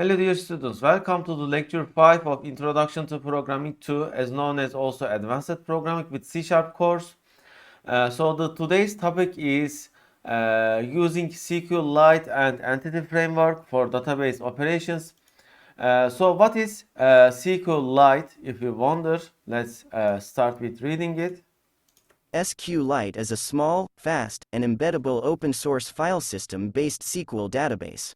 Hello dear students, welcome to the lecture 5 of Introduction to Programming 2, as known as also Advanced Programming with C# course. Today's topic is using SQLite and Entity Framework for database operations. What is SQLite? If you wonder, let's start with reading it. SQLite is a small, fast, and embeddable open-source file system-based SQL database.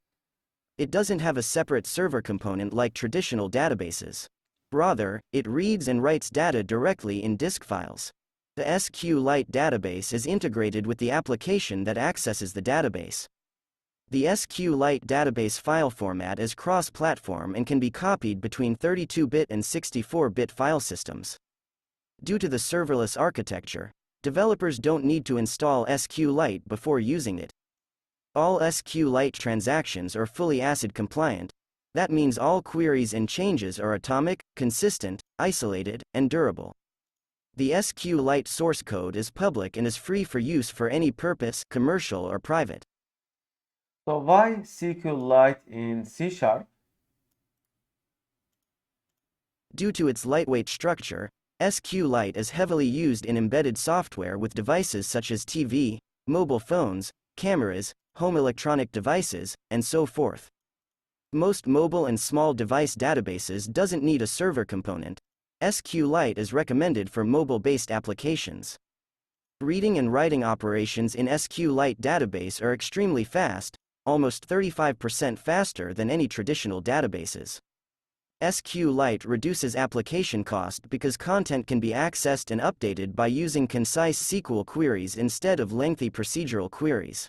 It doesn't have a separate server component like traditional databases. Rather, it reads and writes data directly in disk files. The SQLite database is integrated with the application that accesses the database. The SQLite database file format is cross-platform and can be copied between 32-bit and 64-bit file systems. Due to the serverless architecture, developers don't need to install SQLite before using it. All SQLite transactions are fully ACID compliant. That means all queries and changes are atomic, consistent, isolated, and durable. The SQLite source code is public and is free for use for any purpose, commercial or private. So why SQLite in C#? Due to its lightweight structure, SQLite is heavily used in embedded software with devices such as TV, mobile phones, cameras, home electronic devices, and so forth. Most mobile and small device databases doesn't need a server component. SQLite is recommended for mobile-based applications. Reading and writing operations in SQLite database are extremely fast, almost 35% faster than any traditional databases. SQLite reduces application cost because content can be accessed and updated by using concise SQL queries instead of lengthy procedural queries.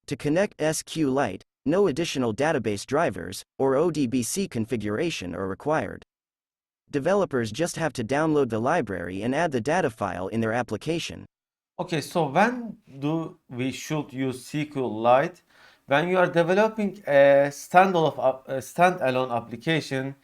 To connect SQLite, no additional database drivers or ODBC configuration are required. Developers just have to download the library and add the data file in their application. Okay, so when do we should use SQLite? When you are developing a standalone application,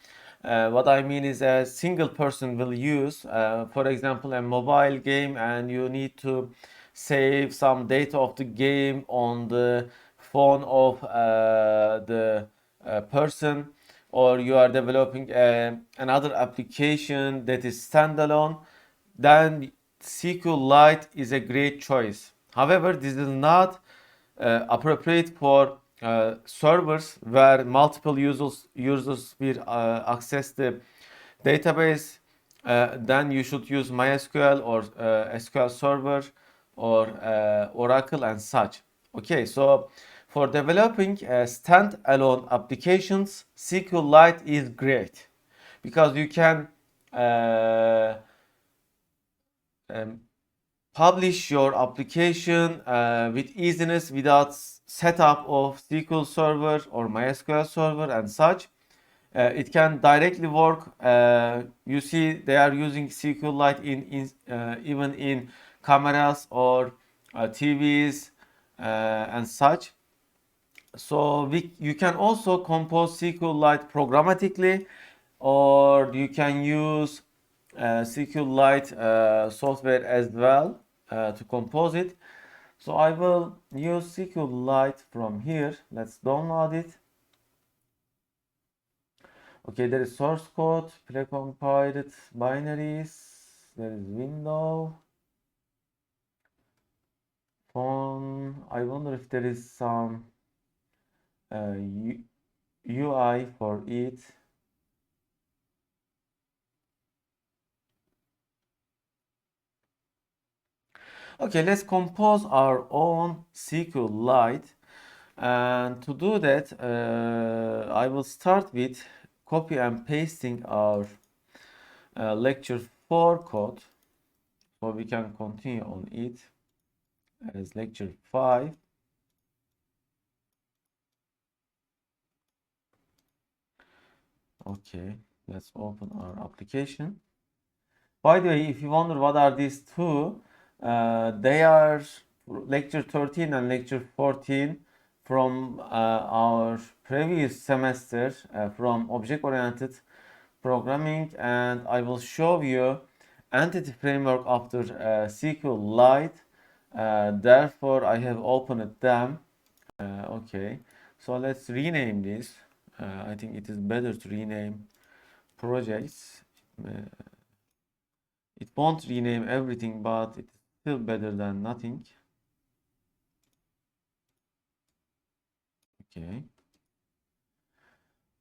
what I mean is a single person will use, for example, a mobile game, and you need to save some data of the game on the phone of the person, or you are developing another application that is standalone, then SQLite is a great choice. However, this is not appropriate for servers where multiple users will access the database. Then you should use MySQL or SQL Server or Oracle and such. Okay, so for developing standalone applications, SQLite is great because you can um, publish your application with easiness without setup of SQL Server or MySQL Server and such. It can directly work. You see, they are using SQLite even in cameras or TVs and such. So you can also compose SQLite programmatically, or you can use SQLite software as well to compose it. So I will use SQLite from here. Let's download it. Okay, there is source code, precompiled binaries, there is window, phone. I wonder if there is some UI for it. Okay, let's compose our own SQLite. And to do that, I will start with copy and pasting our lecture 4 code, so we can continue on it as lecture 5. Okay, let's open our application. By the way, if you wonder what are these two, they are lecture 13 and lecture 14 from our previous semester from object-oriented programming, and I will show you entity framework after SQLite. Therefore, I have opened them. Okay, so let's rename this. I think it is better to rename projects. It won't rename everything, but it's still better than nothing. Okay.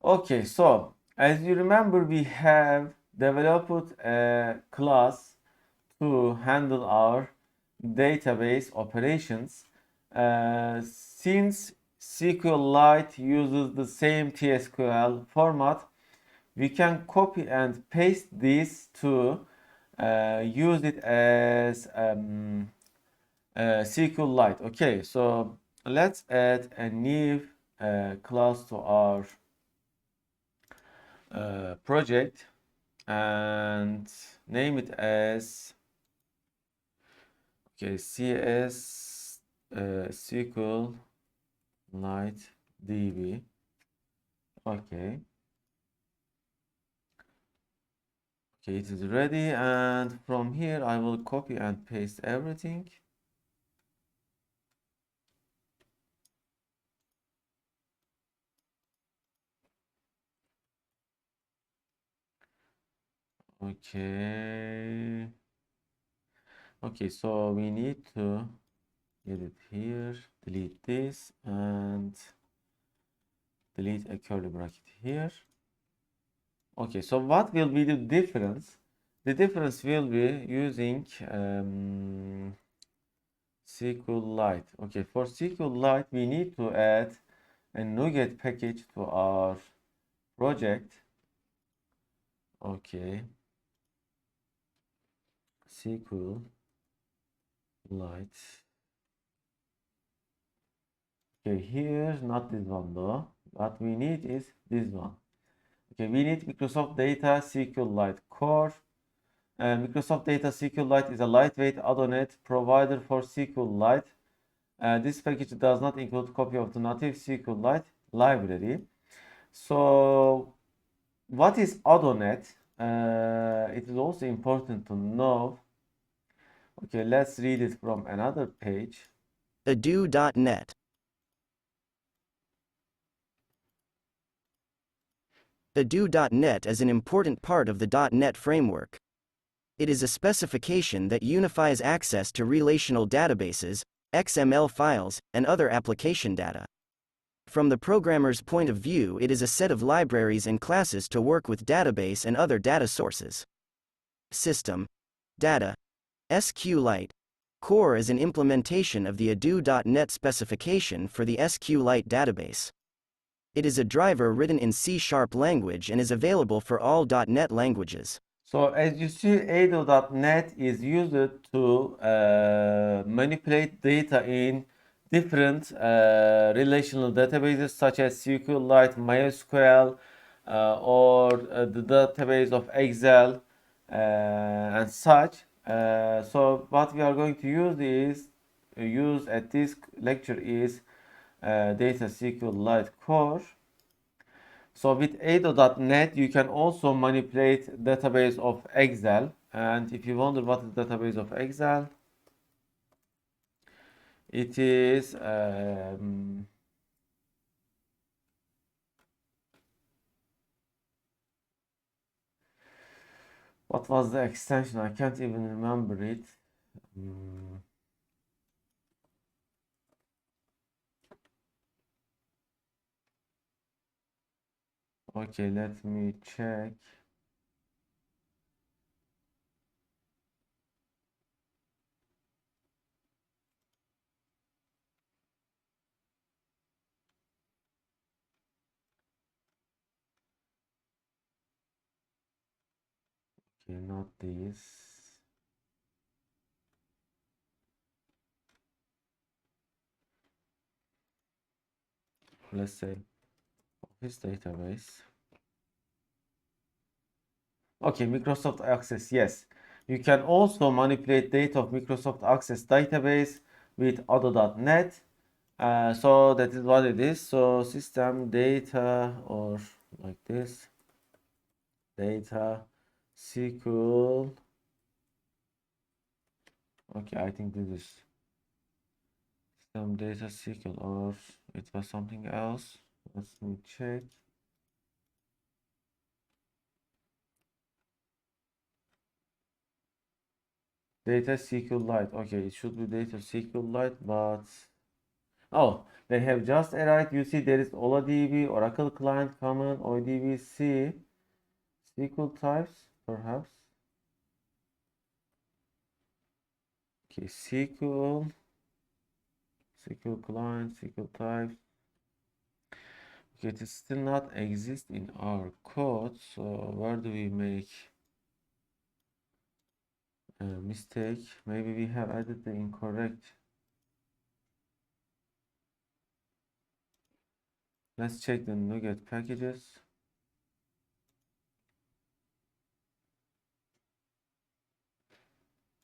Okay, so as you remember, we have developed a class to handle our database operations. Since SQLite uses the same TSQL format, we can copy and paste this to use it as SQLite. Okay, so let's add a new class to our project and name it as CS SQLite DB. Okay. Okay, it is ready, and from here I will copy and paste everything. Okay. Okay, so we need to get it here, delete this, and delete a curly bracket here. Okay, so what will be the difference? The difference will be using SQLite. Okay, for SQLite, we need to add a NuGet package to our project. Okay, SQLite. Okay, here, not this one though. What we need is this one. Okay, we need Microsoft Data SQLite Core. Microsoft Data SQLite is a lightweight add-on provider for SQLite. This package does not include copy of the native SQLite library. So, what is add-on? It is also important to know. Okay, let's read it from another page. Ado.net. Ado.net is an important part of the .NET framework. It is a specification that unifies access to relational databases, XML files, and other application data. From the programmer's point of view, it is a set of libraries and classes to work with database and other data sources. System. Data. SQLite. Core is an implementation of the Ado.NET specification for the SQLite database. It is a driver written in C# language and is available for all .NET languages. So as you see, Ado.NET is used to manipulate data in different relational databases such as SQLite, MySQL, or the database of Excel and such. So what we are going to use at this lecture is Data SQLite Core. So with Ado.NET, you can also manipulate database of Excel. And if you wonder what is database of Excel, it is what was the extension? I can't even remember it. Okay, let me check. Okay, not this. Let's say Office database. Okay, Microsoft Access, yes. You can also manipulate data of Microsoft Access database with Ado.NET. So that is what it is. So system data, or like this, data SQL. Okay, I think this is system data SQL, or it was something else. Let me check. Data SQLite. Okay, it should be Data SQLite, but oh, they have just arrived. You see, there is OlaDB, Oracle Client Common, ODBC, SQL types, perhaps. Okay, SQL client, SQL types. Okay, it is still not exist in our code. So where do we make a mistake? Maybe we have added the incorrect. Let's check the NuGet packages.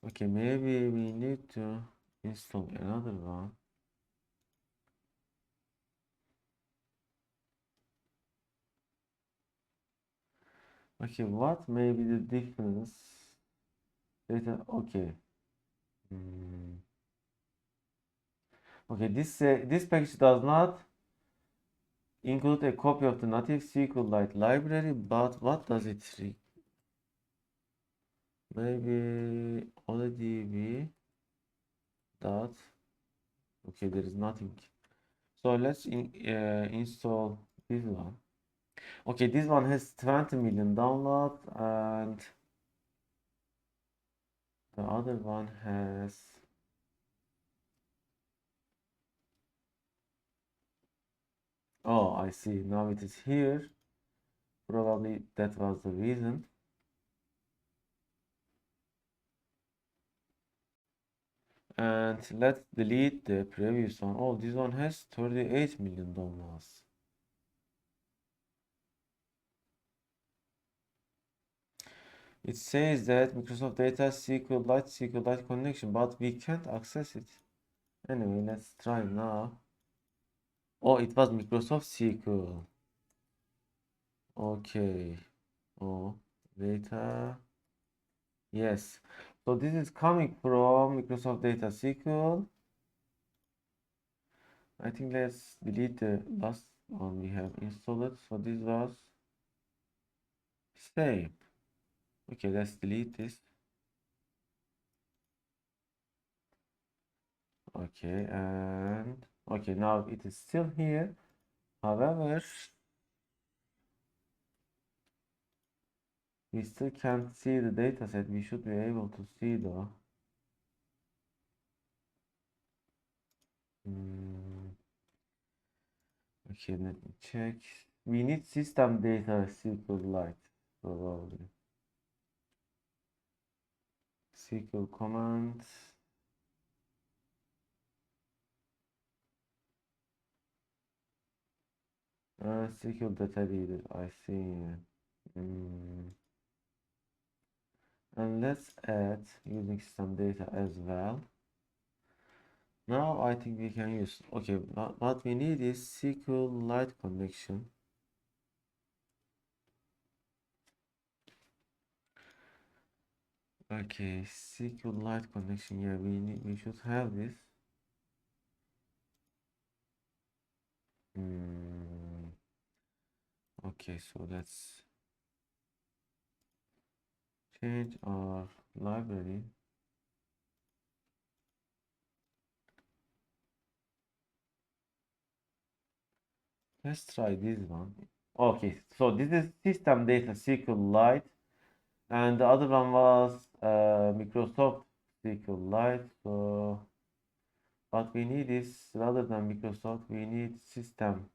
Okay, maybe we need to install another one. Okay, what may be the difference? Data, okay. Okay, this package does not include a copy of the native SQLite library, but what does it read? Maybe ODB dot. Okay, there is nothing. So let's install this one. Okay, this one has 20 million downloads, and the other one has. Oh, I see. Now it is here. Probably that was the reason. And let's delete the previous one. Oh, this one has 38 million downloads. It says that Microsoft Data SQLite connection, but we can't access it. Anyway, let's try now. Oh, it was Microsoft SQL. Okay. Oh, data. Yes. So this is coming from Microsoft Data SQL. I think let's delete the last one we have installed. So this was same. Okay, let's delete this. Okay, and okay, now it is still here. However, we still can't see the data set. We should be able to see though. Okay, let me check. We need system data SQLite, probably. SQL commands. SQL data reader, I see. And let's add using system data as well. Now I think we can use, okay, what we need is SQLite connection. Okay, SQLite connection, yeah, we should have this. Okay, so let's change our library. Let's try this one. Okay, so this is system data SQLite, and the other one was Microsoft SQLite. So what we need is, rather than Microsoft, we need system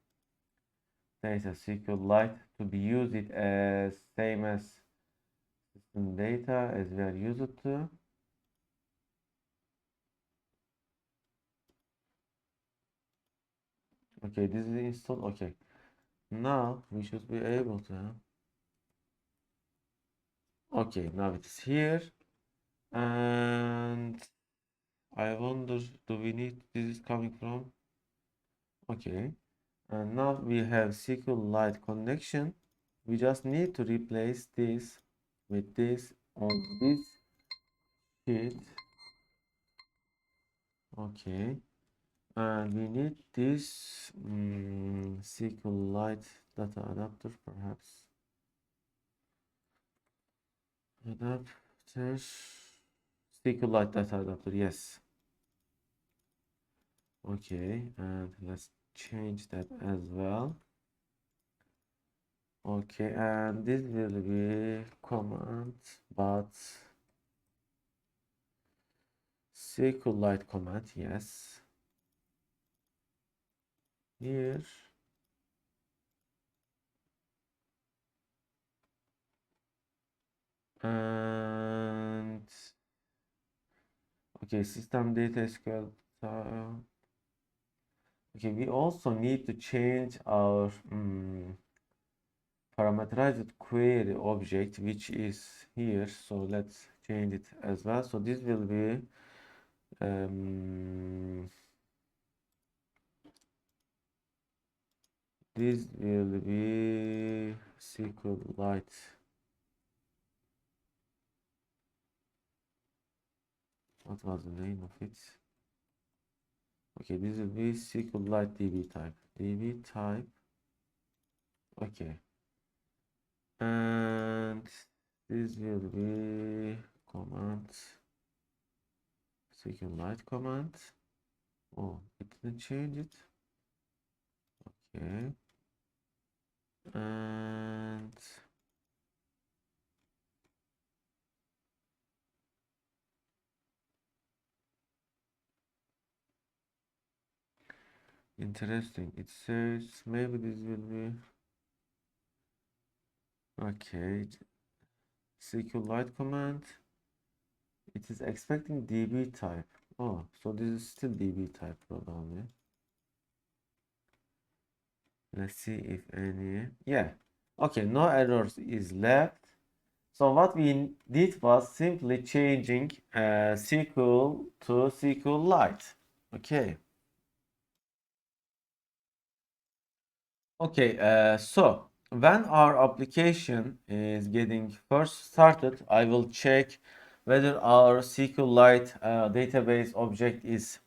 data SQLite to be used it as same as system data as we are used to. Okay, this is installed. Okay, now we should be able to. Okay, now it is here, and I wonder, do we need this is coming from? Okay, and now we have SQLite connection. We just need to replace this with this on this sheet. Okay, and we need this SQLite data adapter, perhaps. Adapter SQLite data adapter, yes. Okay, and let's change that as well. Okay, and this will be command, but SQLite command, yes. Here. And okay, system data SQL. Okay, we also need to change our parameterized query object, which is here. So let's change it as well. So this will be SQLite. What was the name of it? Okay, this will be SQLite DB type. DB type. Okay. And this will be command SQLite command. Oh, it didn't change it. Okay. And interesting. It says maybe this will be okay. SQLite command. It is expecting DB type. Oh, so this is still DB type probably. Let's see if any. Yeah. Okay, no errors is left. So what we did was simply changing SQL to SQLite. Okay. Okay, so when our application is getting first started, I will check whether our SQLite database object is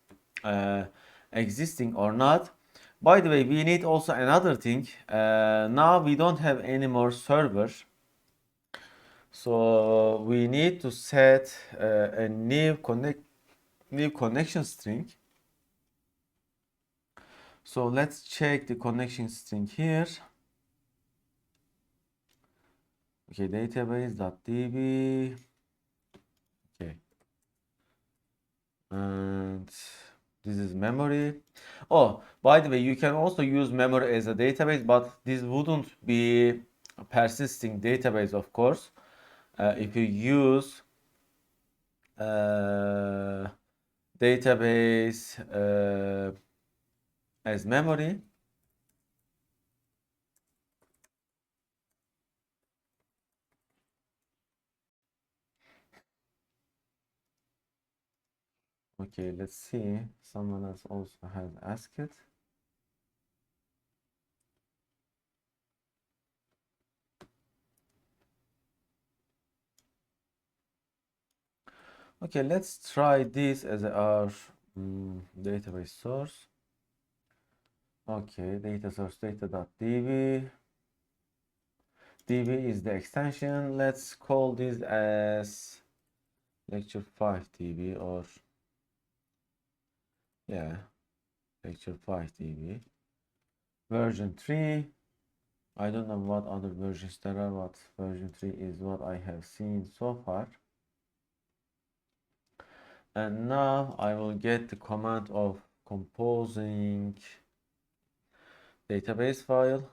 uh, existing or not. By the way, we need also another thing. Now we don't have any more server. So we need to set a new connection string. So let's check the connection string here. Okay, database.db. Okay, and this is memory. Oh, by the way, you can also use memory as a database, but this wouldn't be a persisting database, of course. If you use database as memory. Okay, let's see. Someone else also has asked it. Okay, let's try this as our database source. Okay, data source data.db. db is the extension. Let's call this as lecture 5 db, or yeah, lecture 5 db. Version 3. I don't know what other versions there are, but version 3 is what I have seen so far. And now I will get the command of composing database file.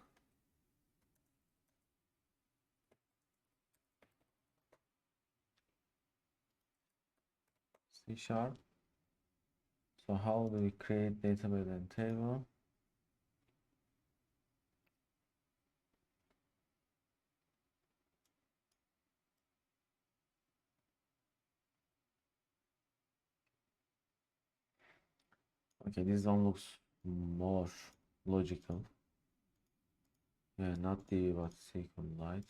C#. So how do we create database and table? Okay, this one looks more logical. Yeah, not the but SQLite.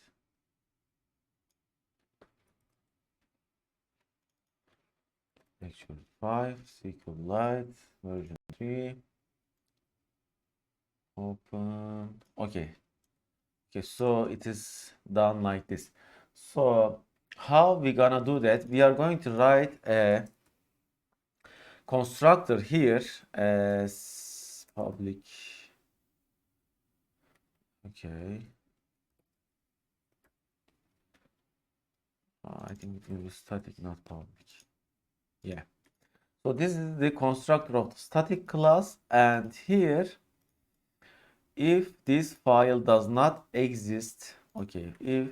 Lecture 5, SQLite, version 3. Open. Okay. Okay, so it is done like this. So how we gonna do that? We are going to write a constructor here as public. Okay. I think it will be static, not public. Yeah. So this is the constructor of the static class, and here, if this file does not exist, okay, if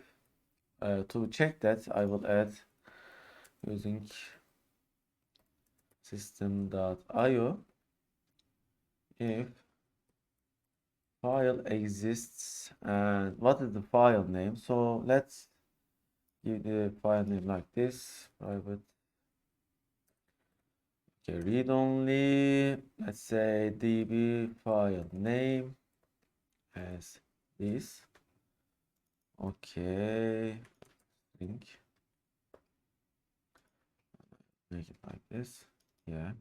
to check that, I will add using system.io if file exists, and what is the file name? So let's give the file name like this, private. Okay, read only. Let's say db file name as this. Okay, think make it like this. Yeah.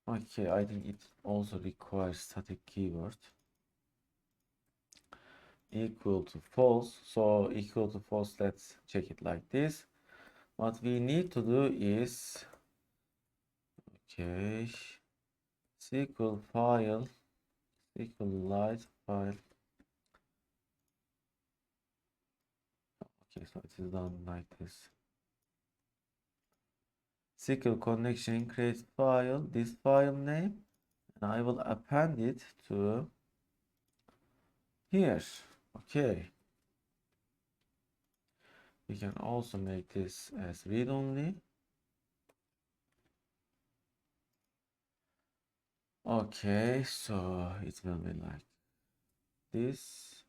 Okay, I think it also requires static keyword equal to false. So equal to false, let's check it like this. What we need to do is, okay, SQL file, SQLite file. Okay, so it is done like this. SQL connection create file, this file name, and I will append it to here. Okay. We can also make this as read only. Okay, so it will be like this.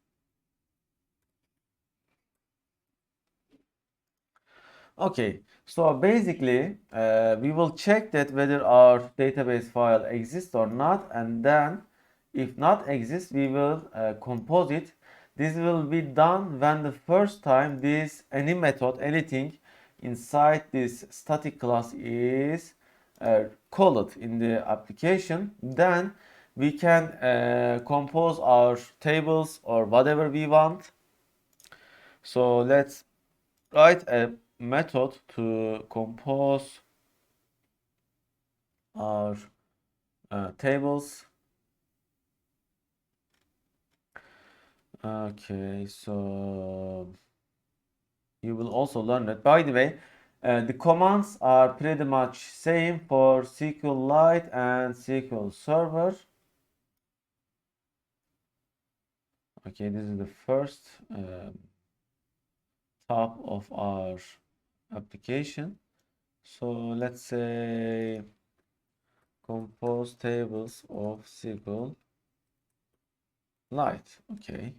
Okay, so basically, we will check that whether our database file exists or not, and then if not exists, we will compose it. This will be done when the first time this any method, anything inside this static class is called in the application. Then we can compose our tables or whatever we want. So let's write a method to compose our tables. Okay, so you will also learn that. By the way, the commands are pretty much same for SQLite and SQL Server. Okay, this is the first top of our application. So let's say compose tables of SQLite. Okay.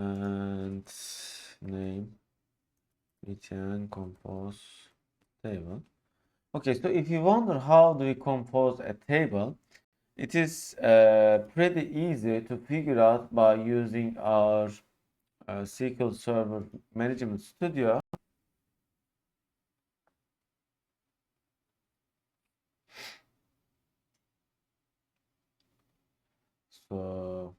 And name btn compose table. Okay, so if you wonder how do we compose a table, it is pretty easy to figure out by using our SQL Server Management Studio. So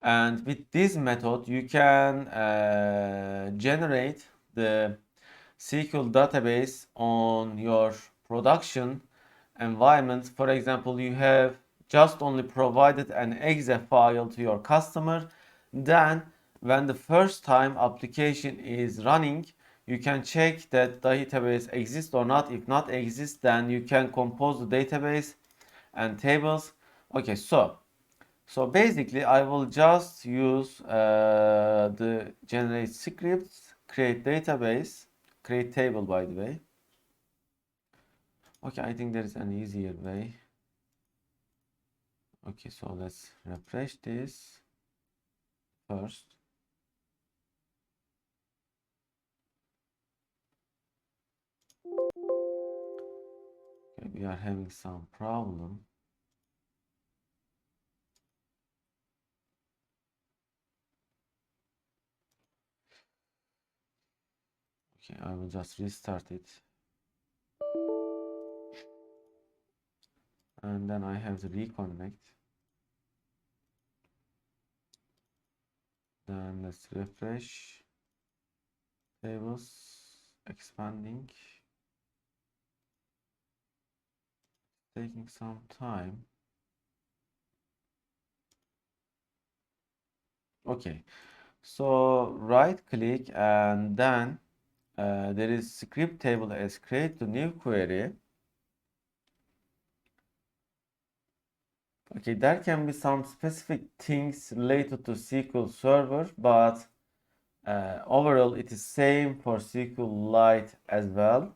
and with this method, you can generate the SQL database on your production environment. For example, you have just only provided an exe file to your customer. Then when the first time application is running, you can check that database exists or not. If not exists, then you can compose the database and tables. Okay, so basically, I will just use the generate scripts, create database, create table, by the way. Okay, I think there is an easier way. Okay, so let's refresh this first. Okay, we are having some problem. Okay, I will just restart it. and then I have to reconnect. Then let's refresh. Tables expanding, taking some time. Okay, so right click and then there is script table as create to new query. Okay, there can be some specific things related to SQL Server, but overall it is same for SQLite as well.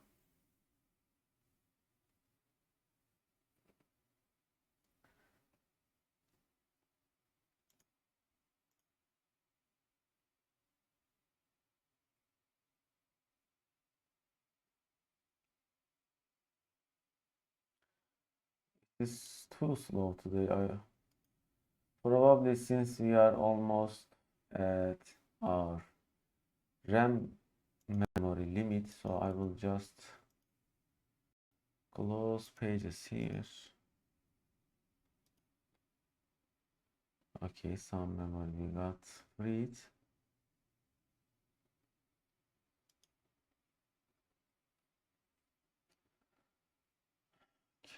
It's too slow today. Probably since we are almost at our RAM memory limit, so I will just close pages here. Okay, some memory we got freed.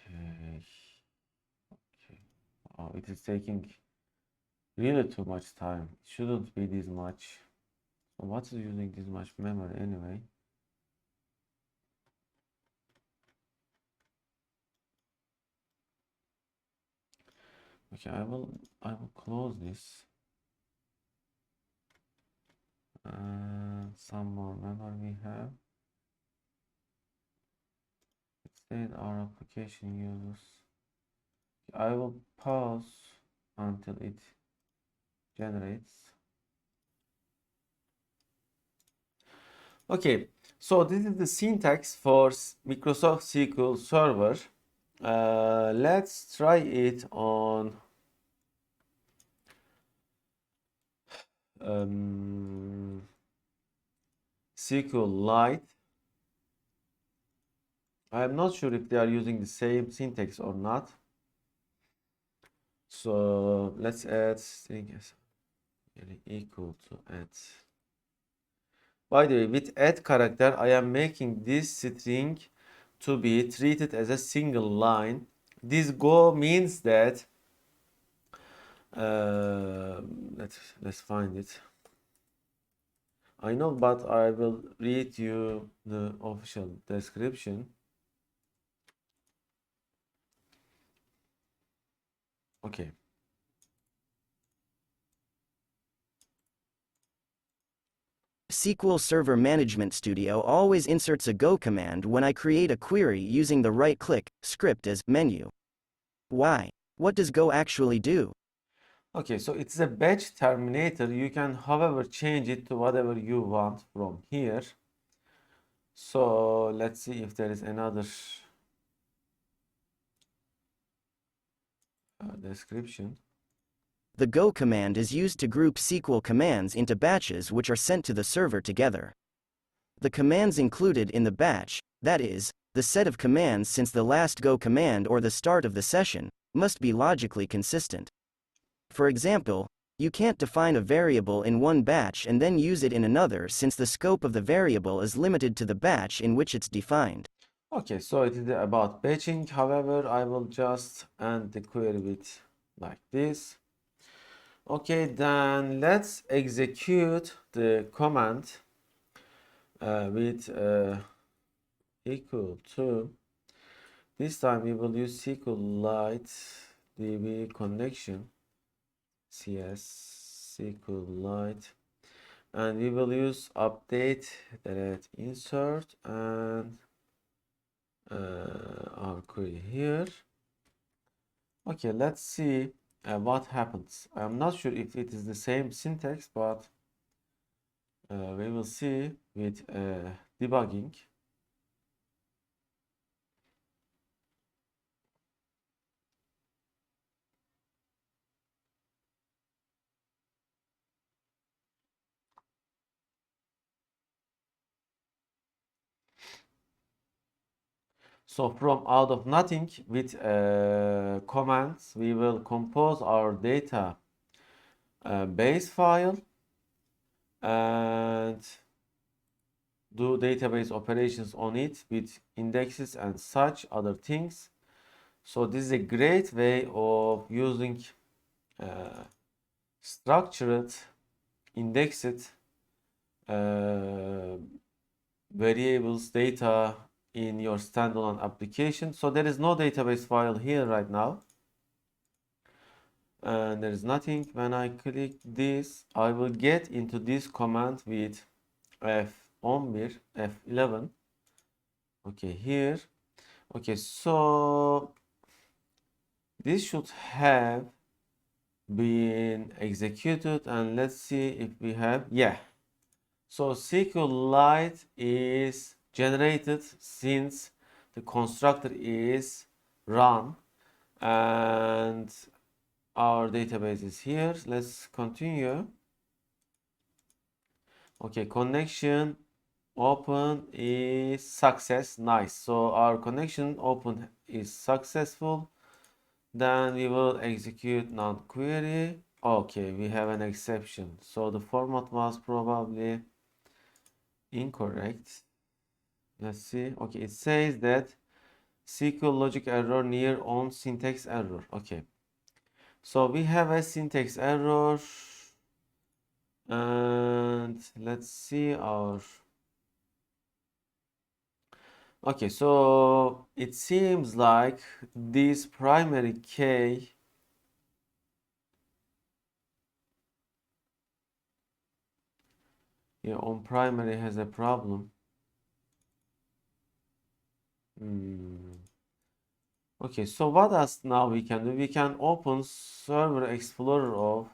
Okay. Okay. Oh, it is taking really too much time. It shouldn't be this much. So what is using this much memory anyway? Okay, I will close this. Some more memory we have. It said our application uses. I will pause until it generates. Okay, so this is the syntax for Microsoft SQL Server. Let's try it on SQLite. I'm not sure if they are using the same syntax or not. So let's add string as equal to add. By the way, with add character, I am making this string to be treated as a single line. This go means that let's find it. I know, but I will read you the official description. Okay. SQL Server Management Studio always inserts a Go command when I create a query using the right-click script as menu. Why? What does Go actually do? Okay, so it's a batch terminator. You can, however, change it to whatever you want from here. So let's see if there is another description. The Go command is used to group SQL commands into batches which are sent to the server together. The commands included in the batch, that is, the set of commands since the last Go command or the start of the session, must be logically consistent. For example, you can't define a variable in one batch and then use it in another since the scope of the variable is limited to the batch in which it's defined. Okay, so it is about batching. However, I will just end the query with like this. Okay, then let's execute the command with equal to. This time we will use SQLite DB connection CS SQLite, and we will use update delete insert and our query here. Okay, let's see what happens. I'm not sure if it is the same syntax, but we will see with debugging. So from out of nothing with commands, we will compose our data base file and do database operations on it with indexes and such other things. So this is a great way of using structured, indexed variables data in your standalone application. So there is no database file here right now. And there is nothing. When I click this, I will get into this command with F11, F11. Okay, here. Okay, so this should have been executed, and let's see if we have, yeah. So SQLite is generated since the constructor is run, and our database is here. Let's continue. Okay, connection open is success. Nice. So our connection open is successful. Then we will execute non-query. Okay, we have an exception. So the format was probably incorrect. Let's see. Okay, it says that SQL logic error near on syntax error. Okay. So we have a syntax error. And let's see our. Okay, so it seems like this primary key on primary has a problem. Okay, so what else now we can do? We can open Server Explorer of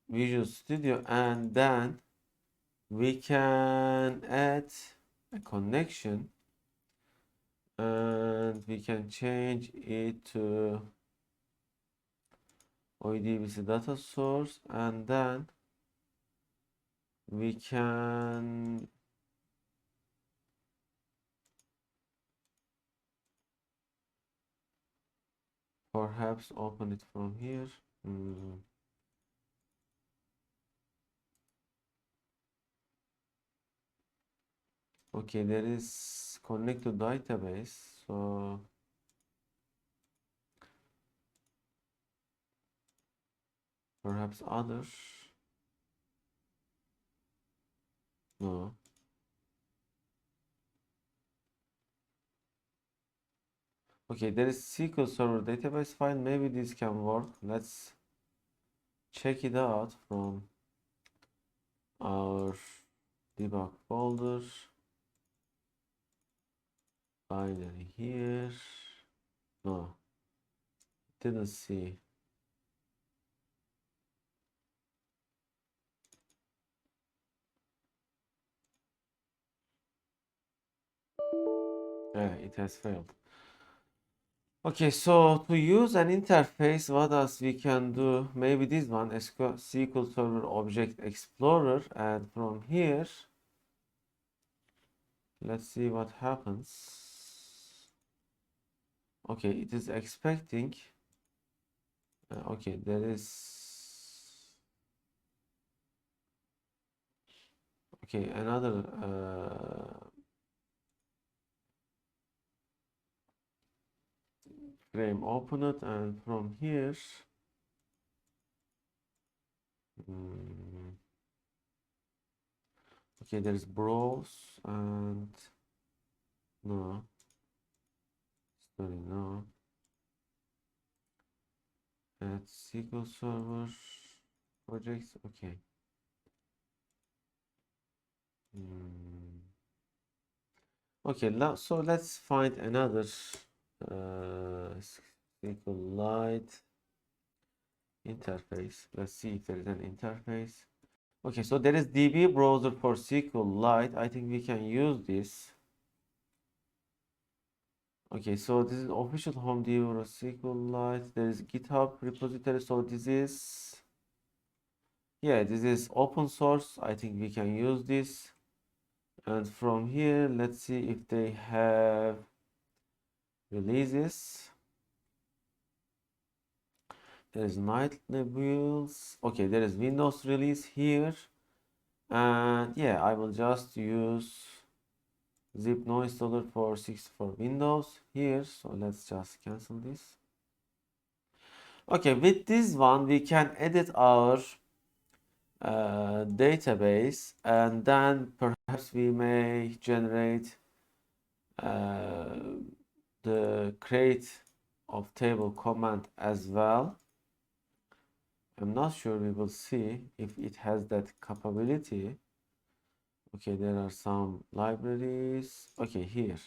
Visual Studio, and then we can add a connection and we can change it to ODBC data source, and then we can perhaps open it from here. Okay, there is connect to database, so perhaps others. No. Okay, there is SQL Server database file. Maybe this can work. Let's check it out from our debug folder. Binary here. No, didn't see. Yeah, it has failed. Okay, so to use an interface, what else we can do? Maybe this one, SQL Server Object Explorer, and from here, let's see what happens. Okay, it is expecting. Okay, there is. Okay, another. Frame, open it, and from here. Okay, there's browse and no. Sorry, no. Add SQL Server projects. Okay. Okay, so let's find another SQLite interface. Let's see if there is an interface. Okay, so there is DB browser for SQLite. I think we can use this. Okay, so this is official home DB SQLite. There is GitHub repository. So this is, yeah, this is open source. I think we can use this. And from here, let's see if they have releases. There is Night Nebules. Okay, there is Windows release here. And yeah, I will just use zip no installer for Windows here. So let's just cancel this. Okay, with this one, we can edit our database, and then perhaps we may generate the create of table command as well. I'm not sure, we will see if it has that capability. Okay, there are some libraries. Okay, here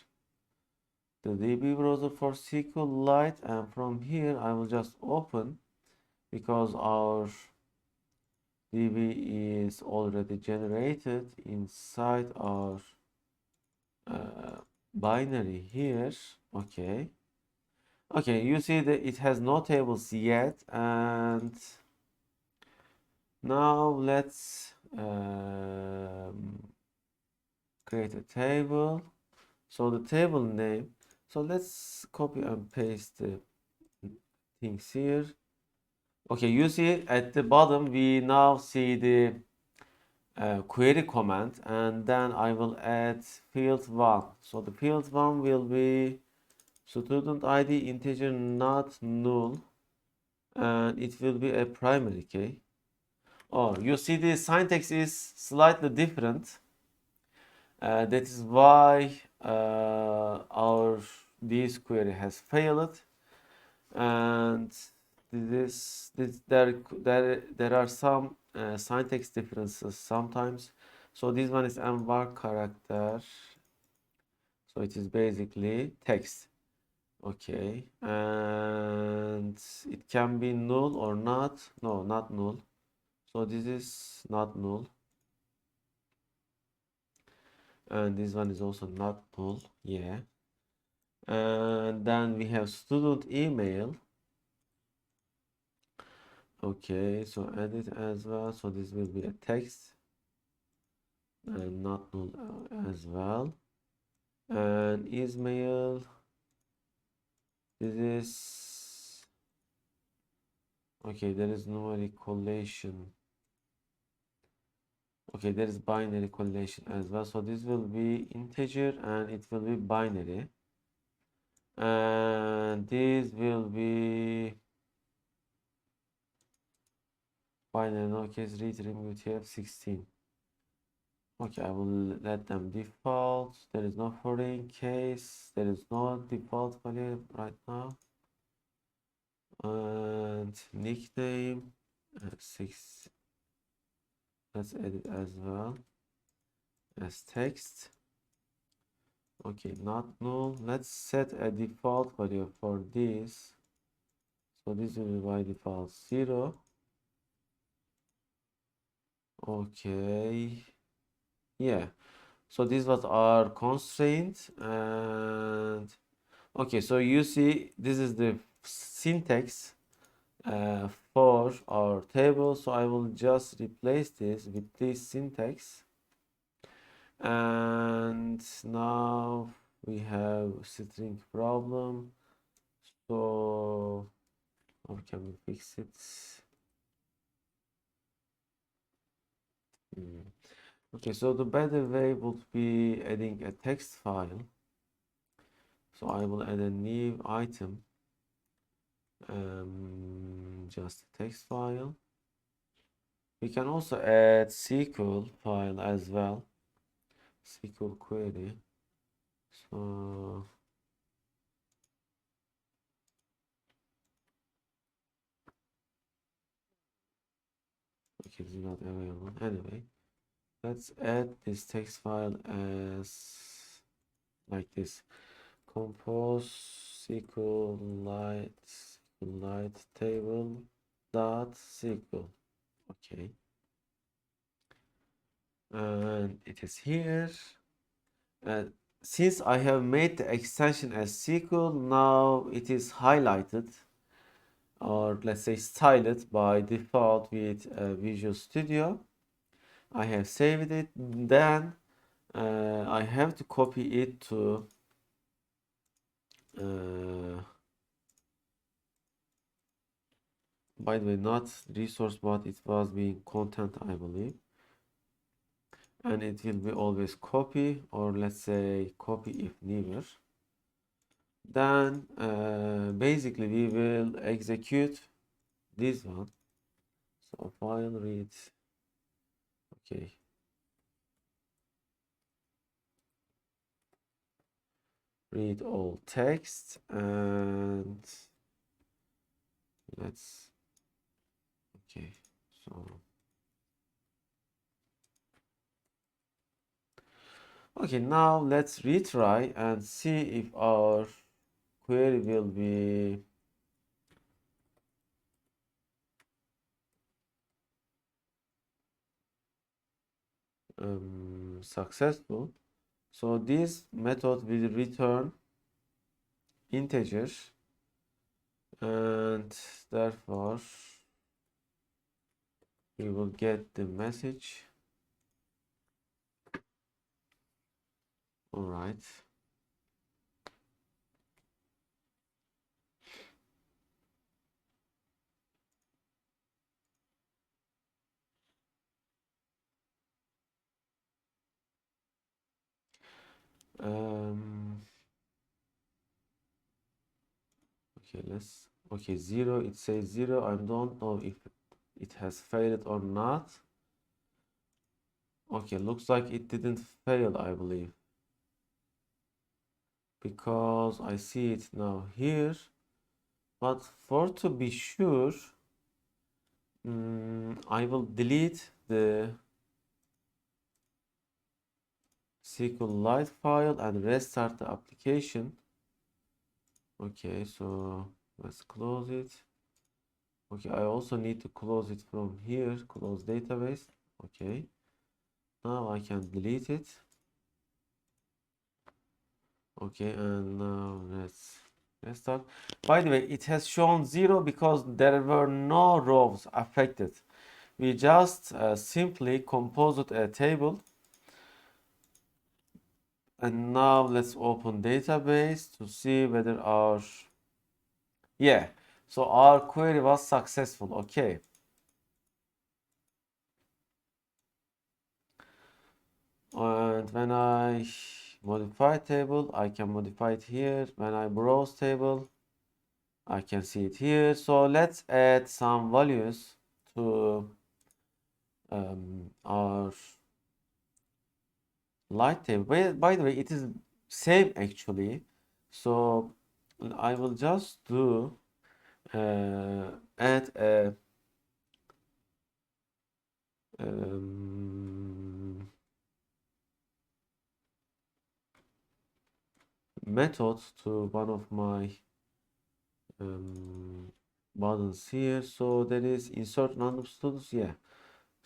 the DB browser for SQLite, and from here I will just open, because our DB is already generated inside our binary here. Okay, you see that it has no tables yet, and now let's create a table. So the table name, so let's copy and paste the things here. Okay, you see at the bottom we now see the query command, and then I will add field 1. So the field 1 will be student ID integer not null, and it will be a primary key. Oh, you see the syntax is slightly different. That is why our this query has failed, and there are some syntax differences sometimes. So this one is mvar character, so it is basically text. Okay, and it can be null or not. No, not null. So this is not null, and this one is also not null. Yeah, and then we have student email. Okay, so edit as well. So this will be a text and not null as well. And Ismail, this is okay. There is numeric collation. Okay, there is binary collation as well. So this will be integer and it will be binary. And this will be binary, no case, read, remove, UTF-16. Okay, I will let them default. There is no foreign case. There is no default value right now. And nickname, 6. Let's edit as well as text. Okay, not null. Let's set a default value for this. So this will be by default 0. Okay. Yeah. So this was our constraint, and okay, so you see this is the syntax for our table. So I will just replace this with this syntax, and now we have string problem. So how can we fix it? Okay, so the better way would be adding a text file. So I will add a new item, just a text file. We can also add SQL file as well, SQL query. So okay, it's not available. Anyway, let's add this text file as like this: compose SQLite table dot SQL. Okay, and it is here. Since I have made the extension as SQL, now it is highlighted, or let's say styled by default with Visual Studio. I have saved it. Then I have to copy it to by the way, not resource, but it was being content, I believe. And it will be always copy, or let's say copy if never. Then basically we will execute this one. So file read, okay. Read all text, and let's, okay, so okay, now let's retry and see if our query will be successful. So this method will return integer, and therefore we will get the message. All right. Okay, okay, 0, it says 0. I don't know if it has failed or not. Okay, looks like it didn't fail, I believe, because I see it now here. But for to be sure, I will delete the SQLite file and restart the application. Okay, so let's close it. Okay, I also need to close it from here, close database. Okay, now I can delete it. Okay, and now let's restart. By the way, it has shown 0 because there were no rows affected. We just simply composed a table. And now let's open database to see whether our, yeah, so our query was successful. Okay. And when I modify table, I can modify it here. When I browse table, I can see it here. So let's add some values to our light table. By the way, it is same actually. So I will just do add a method to one of my buttons here. So there is insert random students. Yeah.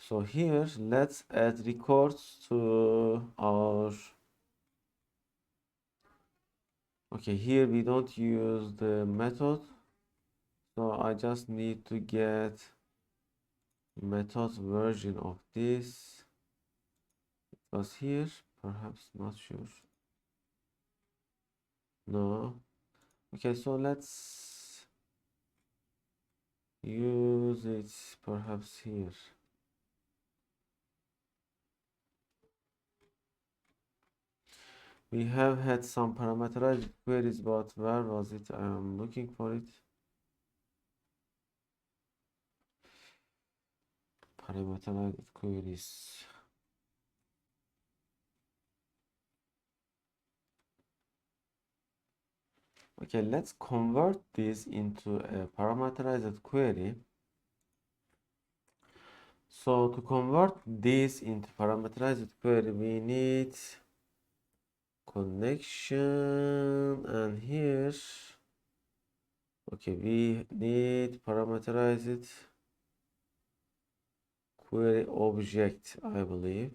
So here let's add records to our. Okay, here we don't use the method. So I just need to get method version of this. It was here, perhaps, not sure. No. Okay, so let's use it perhaps here. We have had some parameterized queries, but where was it? I am looking for it. Parameterized queries. Okay, let's convert this into a parameterized query. So to convert this into parameterized query, we need connection, and here, okay, we need parameterized query object, I believe.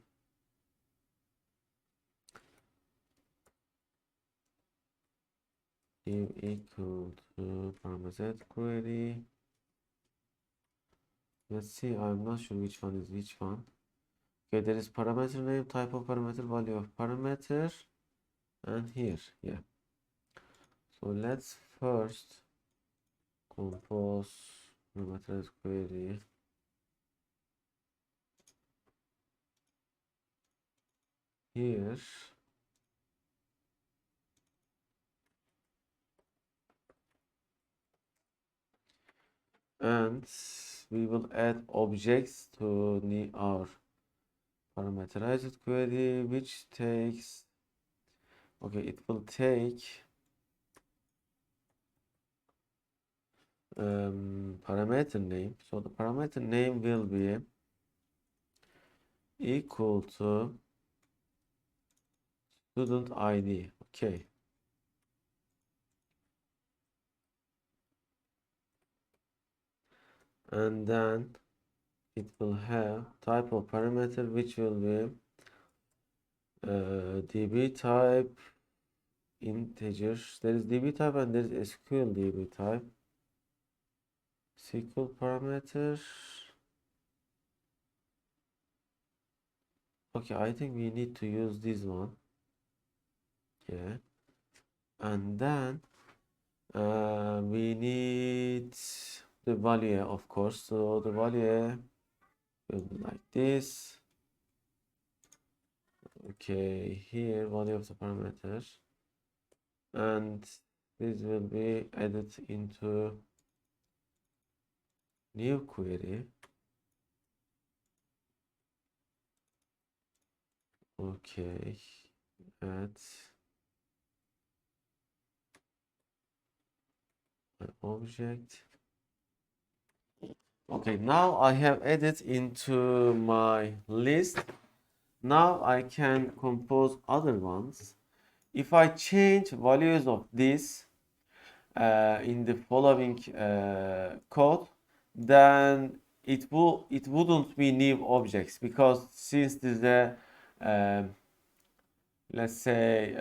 Equal to parameterized query. Let's see, I'm not sure which one is which one. Okay, there is parameter name, type of parameter, value of parameter, and here, yeah. So let's first compose parameterized query. Here, and we will add objects to our parameterized query, which takes, okay, it will take parameter name. So the parameter name will be equal to student ID. Okay. And then it will have type of parameter, which will be db type integers. There is db type and there is SQL db type. SQL parameter. Okay, I think we need to use this one. Yeah. And then we need the value, of course. So the value will be like this. Okay, here value of the parameters, and this will be added into new query. Okay, add an object. Okay, now I have added into my list. Now I can compose other ones. If I change values of this in the following code, then it wouldn't be new objects, because since this is a let's say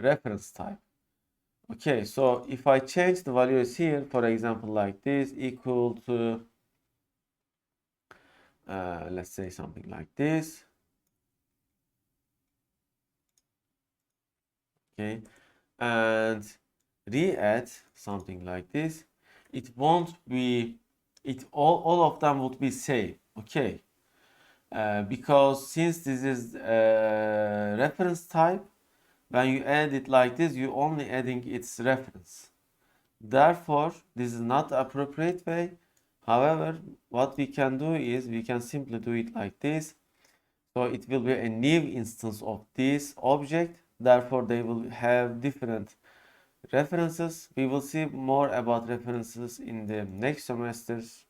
reference type. Okay, so if I change the values here, for example, like this, equal to let's say something like this. Okay, and re-add something like this, it won't be, all of them would be same. Okay, because since this is reference type, when you add it like this, you only adding its reference. Therefore, this is not the appropriate way. However, what we can do is we can simply do it like this. So it will be a new instance of this object. Therefore, they will have different references. We will see more about references in the next semesters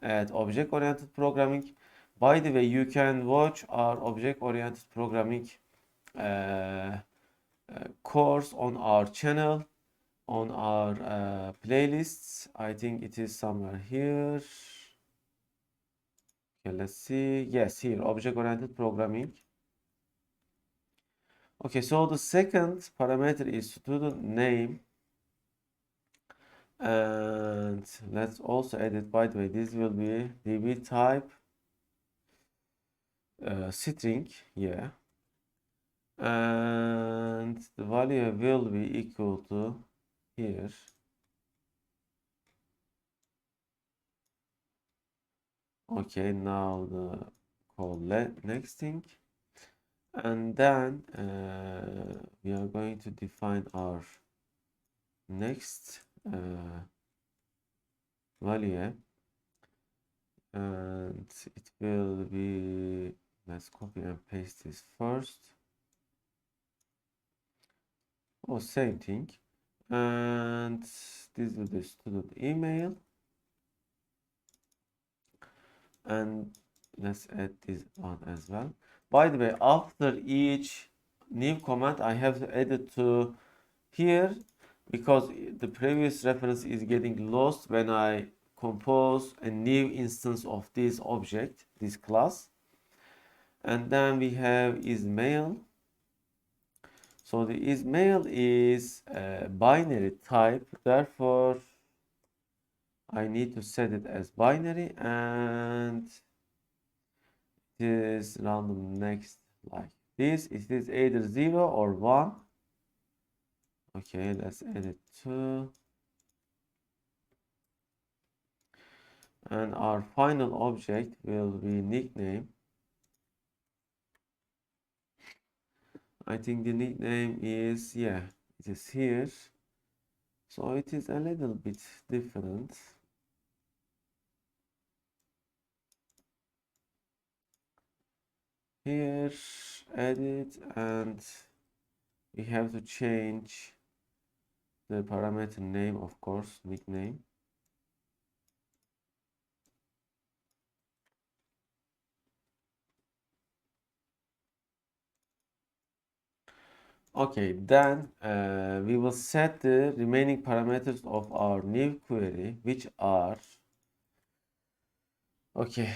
at object-oriented programming. By the way, you can watch our object-oriented programming course on our channel, on our playlists. I think it is somewhere here. Okay, let's see. Yes, here, object-oriented programming. Okay, so the second parameter is student name. And let's also edit, by the way, this will be db type string, yeah, and the value will be equal to here. Okay, now the call next thing, and then we are going to define our next value, and it will be, let's copy and paste this first. Oh, same thing. And this is the student email. And let's add this one as well. By the way, after each new command, I have to add it to here, because the previous reference is getting lost when I compose a new instance of this object, this class. And then we have isMail. So the isMail is a binary type, therefore I need to set it as binary, and is random next like this. It is either 0 or 1. Okay, let's edit 2. And our final object will be nickname. I think the nickname is, yeah, it is here. So it is a little bit different. Here, edit, and we have to change the parameter name, of course, nickname. Okay, then we will set the remaining parameters of our new query, which are, okay,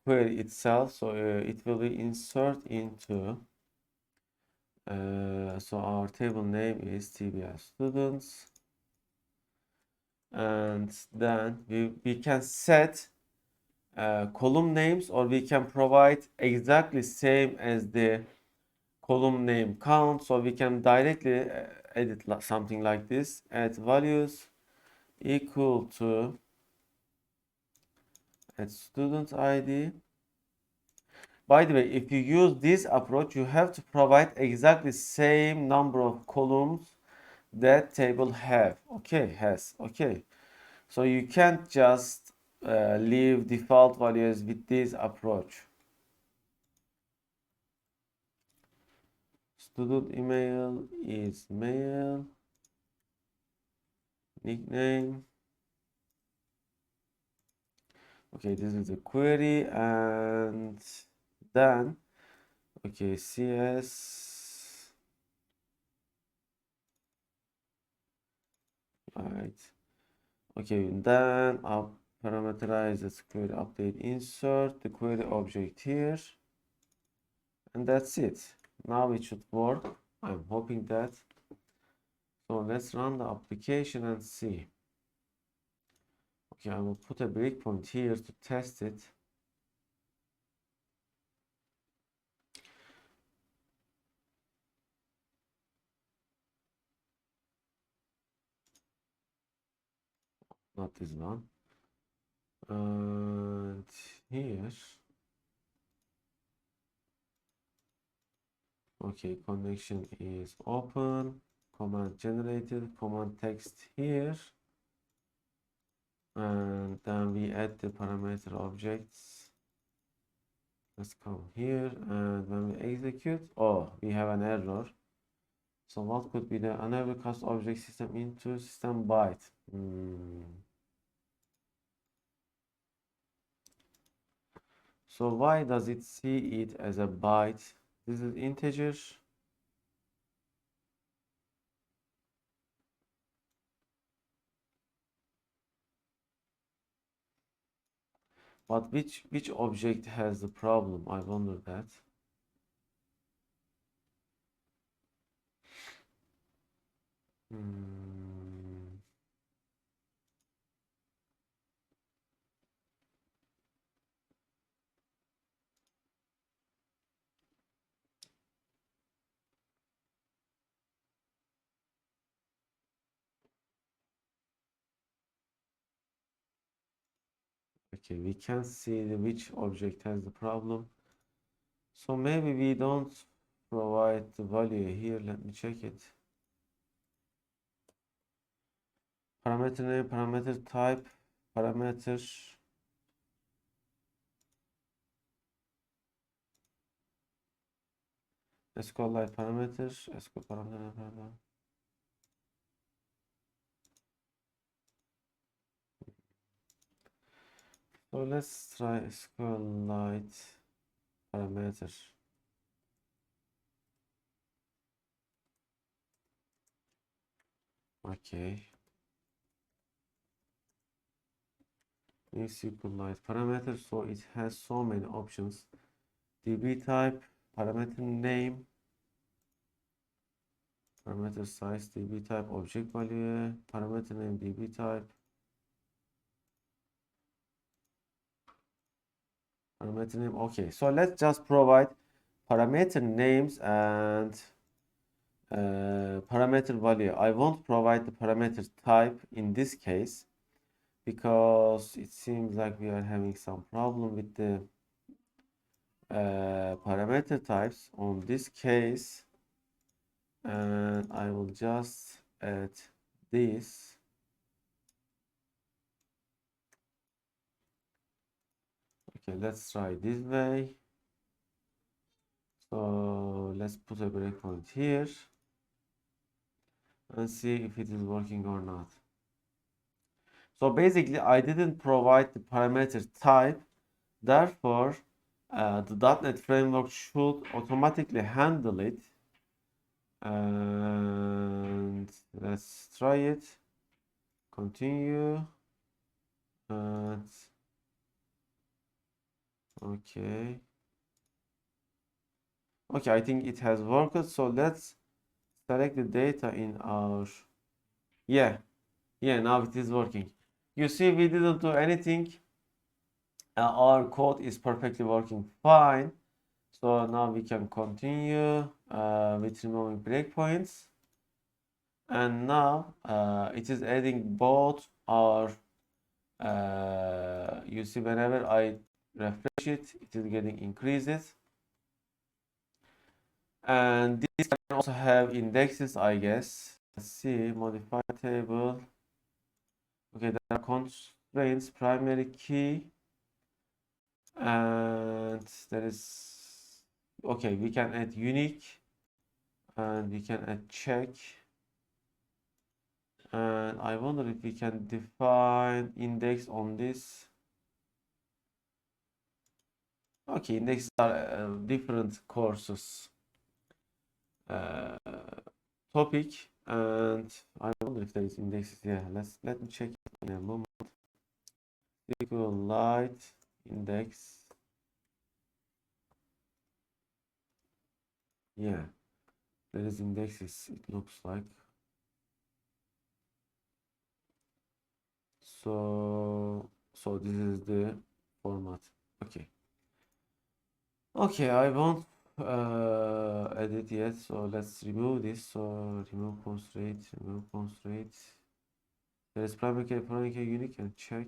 query itself. So it will be insert into, so our table name is TBS students. And then we can set column names, or we can provide exactly same as the column name count. So we can directly edit something like this: add values equal to add student ID. By the way, if you use this approach, you have to provide exactly same number of columns that table has. Okay, so you can't just leave default values with this approach. Student email is mail, nickname. Okay, this is the query, and then, okay, CS, right. Okay, then I'll parameterize this query update, insert the query object here, and that's it. Now it should work. I'm hoping that. So let's run the application and see. Okay, I will put a breakpoint here to test it. Not this one. And here. Okay, connection is open. Command generated, command text here. And then we add the parameter objects. Let's come here, and when we execute, oh, we have an error. So what could be the enable cast object system into system byte? So why does it see it as a byte? This is integer. But which object has the problem? I wonder that. Okay, we can't see which object has the problem. So maybe we don't provide the value here. Let me check it. Parameter name, parameter type, parameter. SQLite parameter, SQL parameter. So let's try SQLite parameter. Okay. New SQLite parameter. So it has so many options. DB type, parameter name, parameter size, DB type, object value, parameter name, DB type. Parameter name. Okay, so let's just provide parameter names and parameter value. I won't provide the parameter type in this case because it seems like we are having some problem with the parameter types on this case, and I will just add this. Okay, let's try this way. So let's put a breakpoint here and see if it is working or not. So basically I didn't provide the parameter type, therefore the .NET framework should automatically handle it. And let's try it. Continue. And okay. Okay, I think it has worked. So let's select the data in our, yeah, now it is working. You see, we didn't do anything. Our code is perfectly working fine. So now we can continue with removing breakpoints. And now it is adding both our, you see, whenever I refresh it, it is getting increases. And this can also have indexes, I guess. Let's see, modify table. Okay, there are constraints, primary key. And there is, okay, we can add unique and we can add check. And I wonder if we can define index on this. Okay, indexes are different courses topic, and I wonder if there is indexes. Yeah, let me check it in a moment. SQLite index. Yeah, there is indexes. It looks like. So this is the format. Okay. Okay, I won't edit yet, so let's remove this. So remove constraint, remove constraint. There is primary key, unique, and check.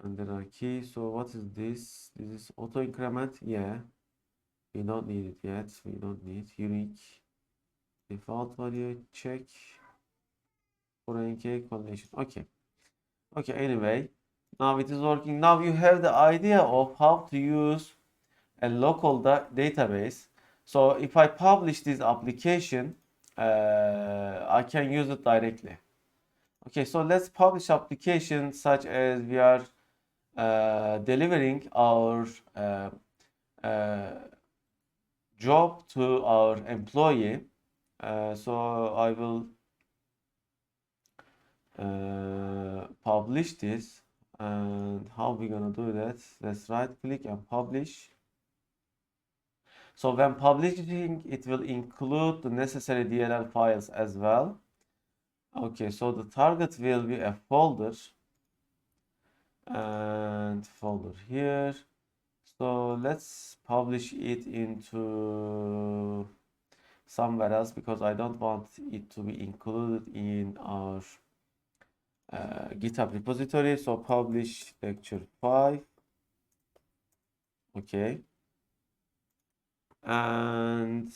And there are keys. So what is this? This is auto increment. Yeah, we don't need it yet. We don't need unique. Default value, check. Foreign key condition. Okay. Okay, anyway, now it is working. Now you have the idea of how to use a local database. So if I publish this application, I can use it directly. Okay, so let's publish application such as we are delivering our job to our employee. So I will publish this. And how we gonna do that? Let's right click and publish. So when publishing, it will include the necessary DLL files as well. Okay, so the target will be a folder and folder here. So let's publish it into somewhere else because I don't want it to be included in our GitHub repository. So publish lecture 5. Okay. And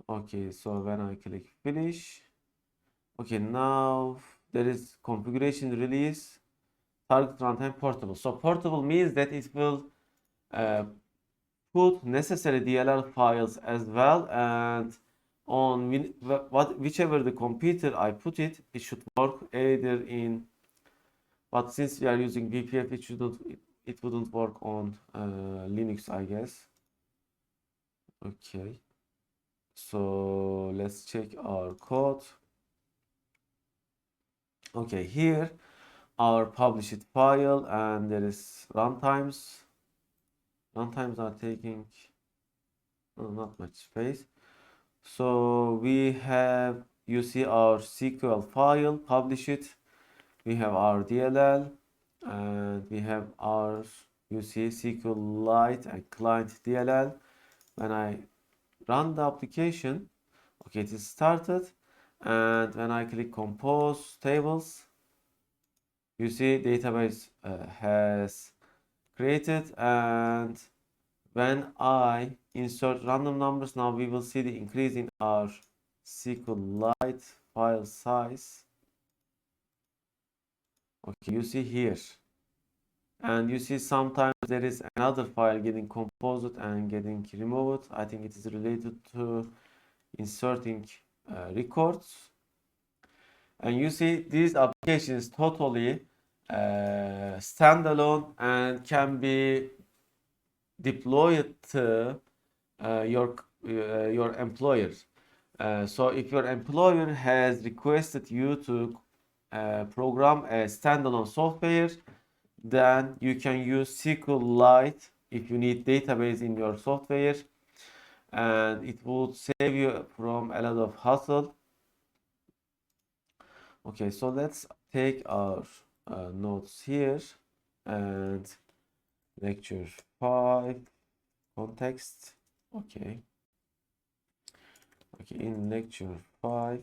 okay, so when I click finish, okay, now there is configuration release target runtime portable. So portable means that it will put necessary DLL files as well, and on whichever the computer I put it, it should work either in. But since we are using VPF, it wouldn't work on Linux, I guess. Okay. So let's check our code. Okay, here our published file, and there is runtimes. Runtimes are taking not much space. So we have, you see our SQL file, publish it. We have our DLL, and we have our UC SQLite and client DLL. When I run the application, okay, it is started, and when I click compose tables, you see database has created, and when I insert random numbers, now we will see the increase in our SQLite file size. Okay, you see here, and you see sometimes there is another file getting composed and getting removed. I think it is related to inserting records. And you see these applications totally standalone and can be deployed to your employer. So if your employer has requested you to program a standalone software, then you can use SQLite if you need database in your software, and it would save you from a lot of hassle. Okay, so let's take our notes here, and lecture 5 context. Okay, in lecture 5.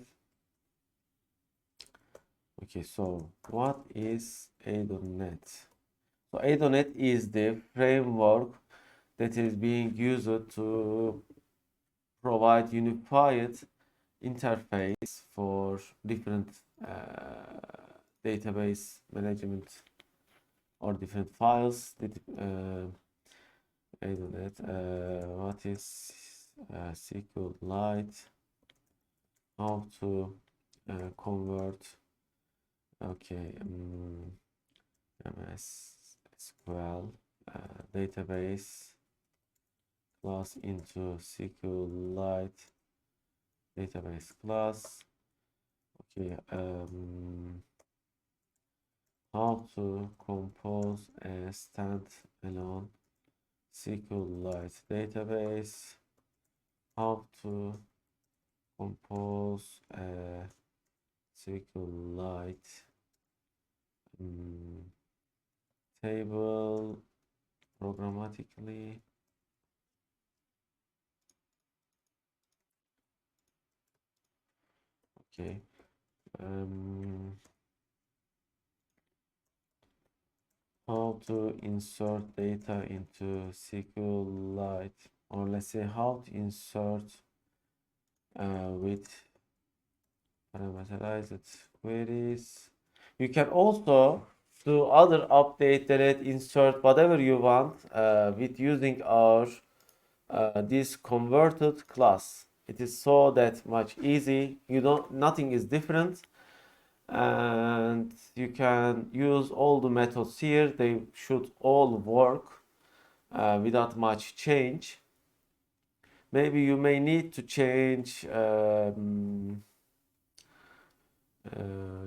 Okay, so what is ADONet? So ADONet is the framework that is being used to provide unified interface for different database management or different files. ADONet, what is SQLite? How to convert? Okay, MS SQL database class into SQLite database class. Okay, how to compose a standalone SQLite database. How to compose a SQLite table programmatically. Okay. How to insert data into SQLite, or let's say how to insert with parameterized queries. You can also do other update, delete, insert, whatever you want with using our this converted class. It is so that much easy. Nothing is different, and you can use all the methods here. They should all work without much change. Maybe you may need to change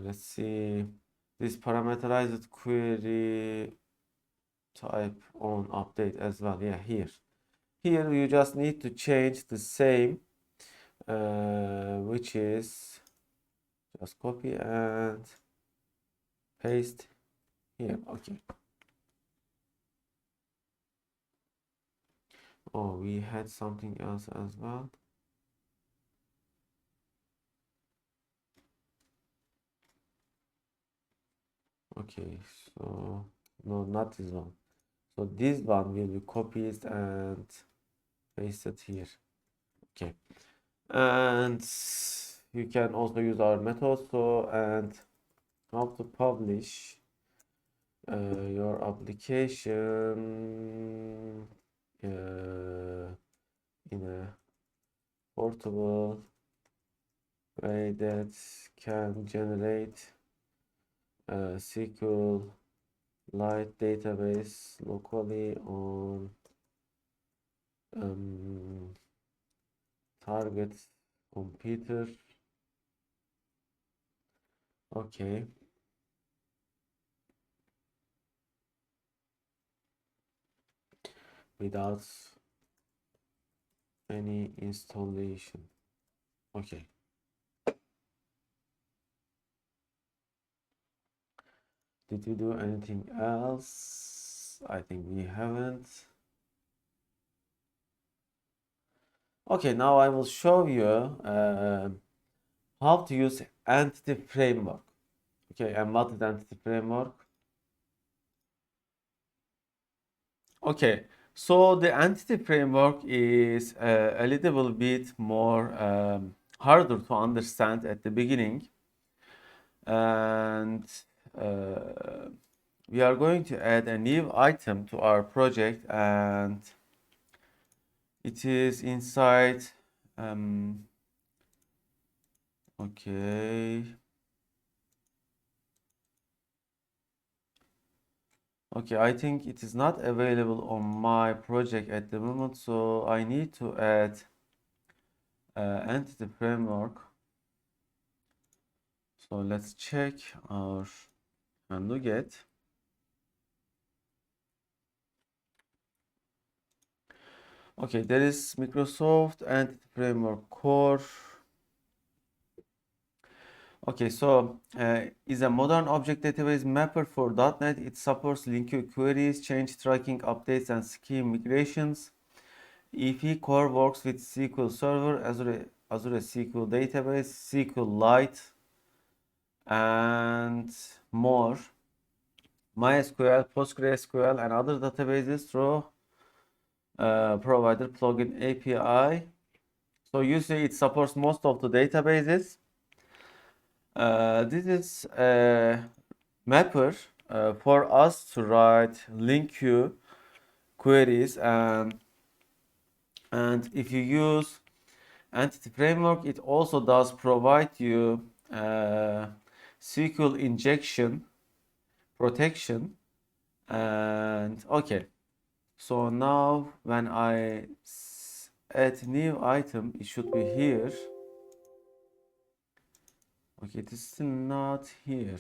let's see, this parameterized query type on update as well. Yeah, here you just need to change the same, which is just copy and paste here. Okay. Oh, we had something else as well. Okay, so no, not this one. So this one will be copied and pasted here. Okay, and you can also use our method. So, and how to publish your application in a portable way that can generate a SQLite database locally on target computer. Okay. Without any installation. Okay. Did we do anything else? I think we haven't. Okay, now I will show you how to use entity framework. Okay, and what is entity framework? Okay, so the entity framework is a little bit more harder to understand at the beginning, and uh, we are going to add a new item to our project, and it is inside. Um, okay. Okay, I think it is not available on my project at the moment, so I need to add entity framework. So let's check our NuGet. Okay, there is Microsoft Entity Framework Core. Okay, so is a modern object database mapper for .NET. It supports LINQ queries, change tracking, updates, and scheme migrations. EF Core works with SQL Server, Azure SQL Database, SQLite, and more. MySQL, PostgreSQL, and other databases through provider plugin API. So usually it supports most of the databases. This is a mapper for us to write LINQ queries, and if you use Entity Framework, it also does provide you SQL injection protection. And okay, so now when I add new item, it should be here. Okay, it is still not here.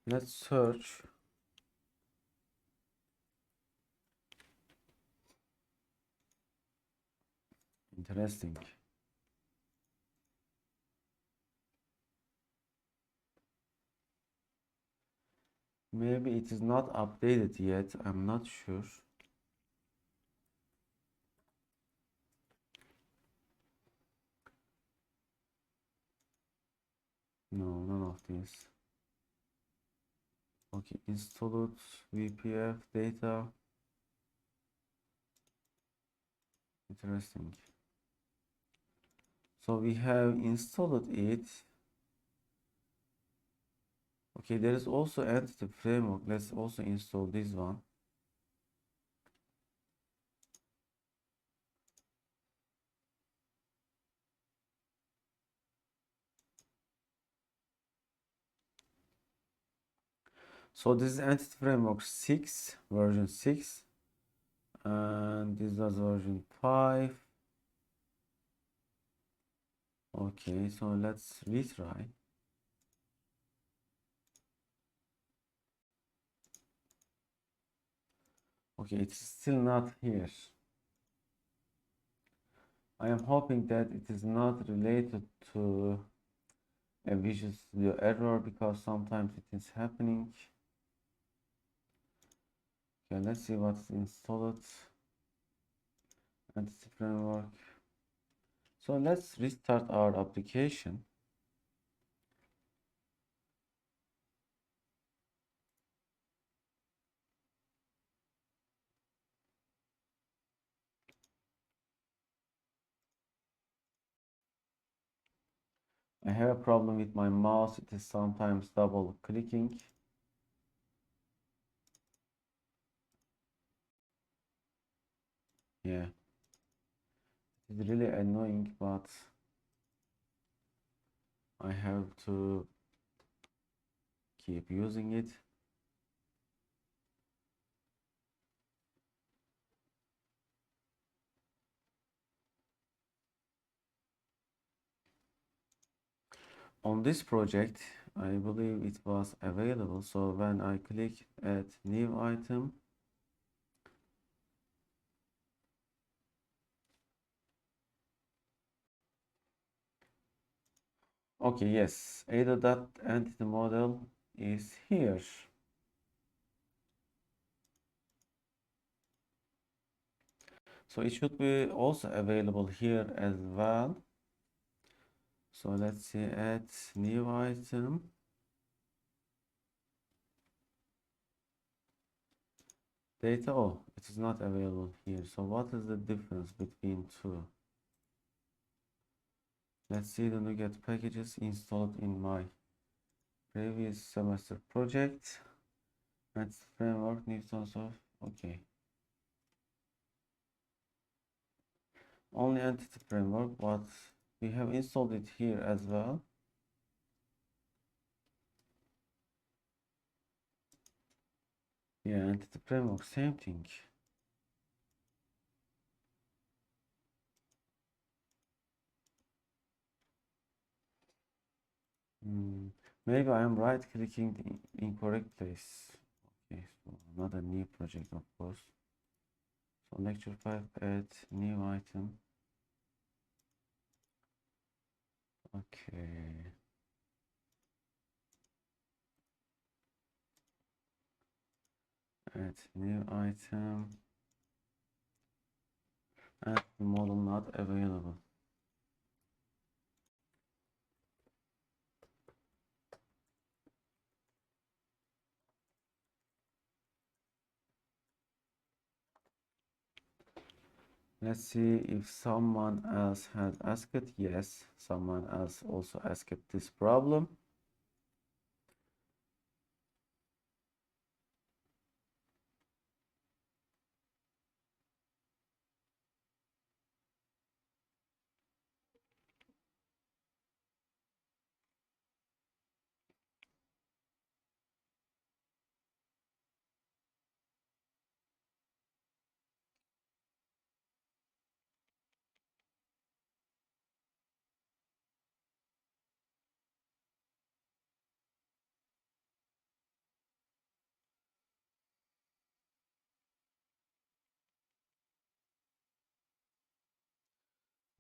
Let's search. Interesting. Maybe it is not updated yet. I'm not sure. No, none of these. Okay, installed VPF data. Interesting. So we have installed it. Okay, there is also entity framework. Let's also install this one. So this is entity framework 6, version 6, and this was version 5. Okay, so let's retry. Okay, it's still not here. I am hoping that it is not related to a Visual Studio error, because sometimes it is happening. Okay, let's see what's installed. Entity framework. So let's restart our application. I have a problem with my mouse. It is sometimes double clicking. Yeah, it's really annoying, but I have to keep using it. On this project, I believe it was available. So when I click add new item, Okay, yes, ADO.entity model is here. So it should be also available here as well. So let's see, add new item. Data, oh, it is not available here. So what is the difference between two? Let's see the NuGet packages installed in my previous semester project. That's framework, Newton's of, okay. Only entity framework, but we have installed it here as well. Yeah, entity framework, same thing. Maybe I am right clicking the incorrect place. Okay, so not a new project, of course. So lecture 5, add new item. Okay. Add new item. And model not available. Let's see if someone else has asked it. Yes, someone else also asked this problem.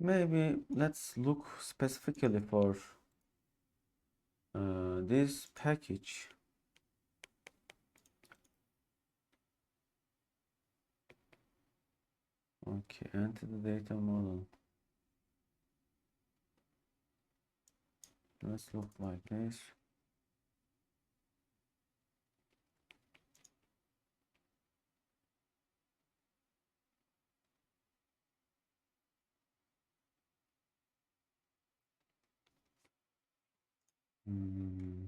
Maybe let's look specifically for this package. Okay, enter the data model. Let's look like this. Hmm.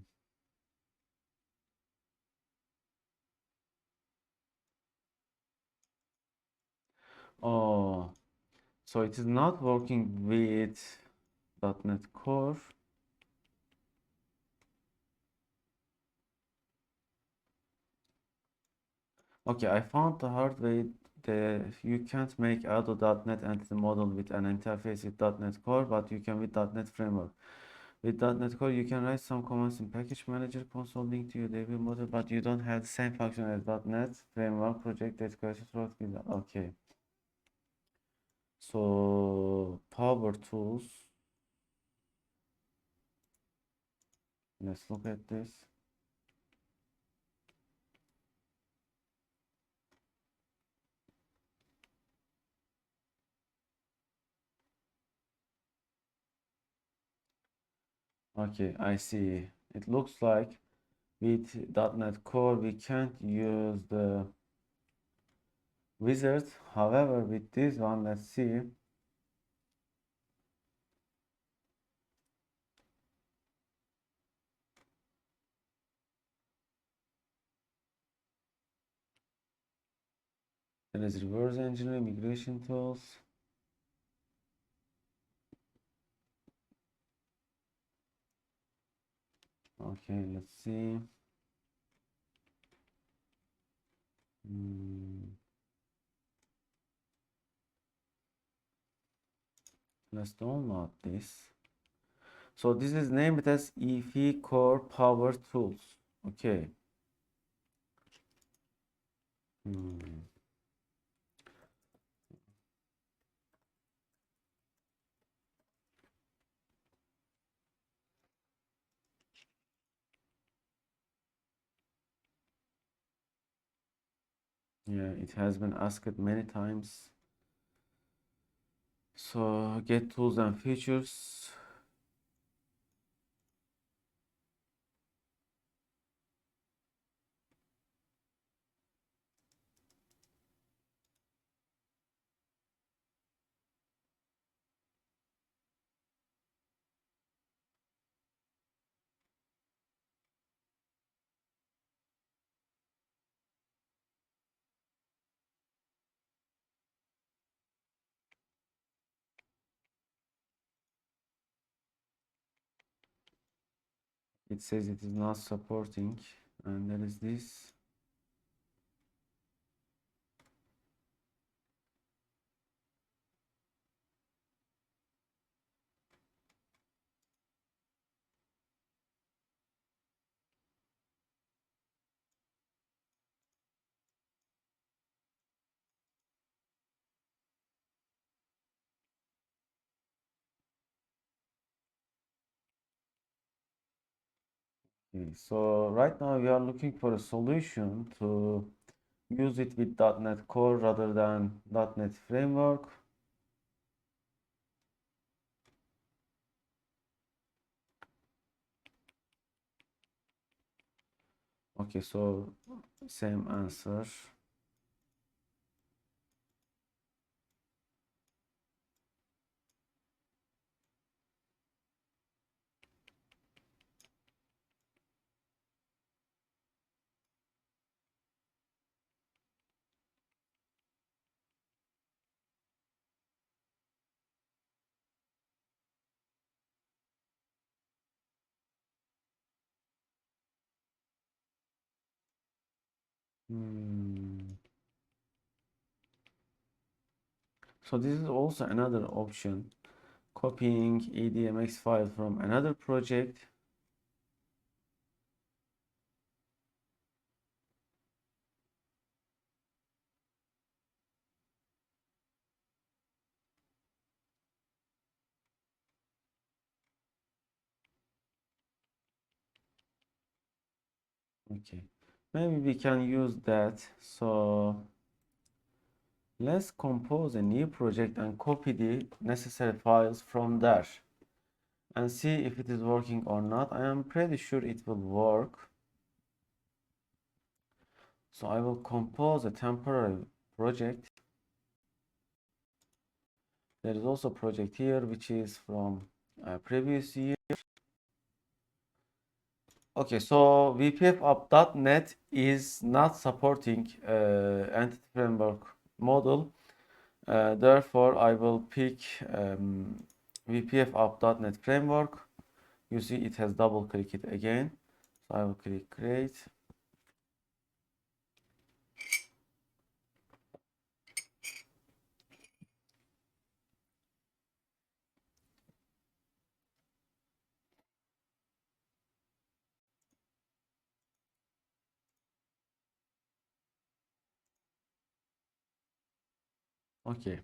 Oh, so it is not working with .NET Core. Okay, I found the hard way that you can't make ADO.NET entity model with an interface with .NET Core, but you can with .NET Framework. With .NET Core, you can write some commands in Package Manager console link to your DB model, but you don't have the same function as .NET Framework project that goes through. Okay. So Power Tools. Let's look at this. Okay, I see. It looks like with .NET Core we can't use the wizard. However, with this one, let's see. There is reverse engineering, migration tools. Okay, let's see. Let's download this. So this is named as EFI Core Power Tools. Okay. Yeah, it has been asked many times. So get tools and features. It says it is not supporting, and there is this. Okay, so right now we are looking for a solution to use it with .NET Core rather than .NET Framework. Okay, so same answer. Hmm. So this is also another option. Copying ADMX file from another project. Okay, maybe we can use that. So let's compose a new project and copy the necessary files from there and see if it is working or not. I am pretty sure it will work. So I will compose a temporary project. There is also a project here which is from previous year. Okay, so VPF-app.NET is not supporting Entity Framework model. Therefore, I will pick VPF-app.NET Framework. You see it has double click it again. So I will click create. Okay.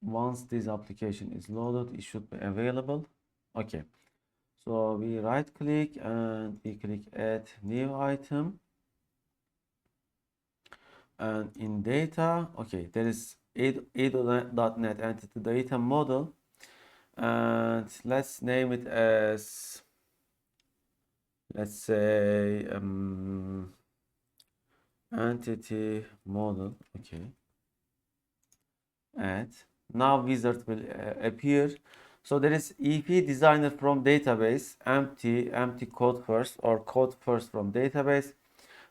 Once this application is loaded, it should be available. Okay. So we right click and we click add new item. And in data, okay, there is ADO.NET Entity Data Model. And let's name it as, let's say, entity model. Okay. Add. Now wizard will appear. So there is EP designer from database, empty code first or code first from database.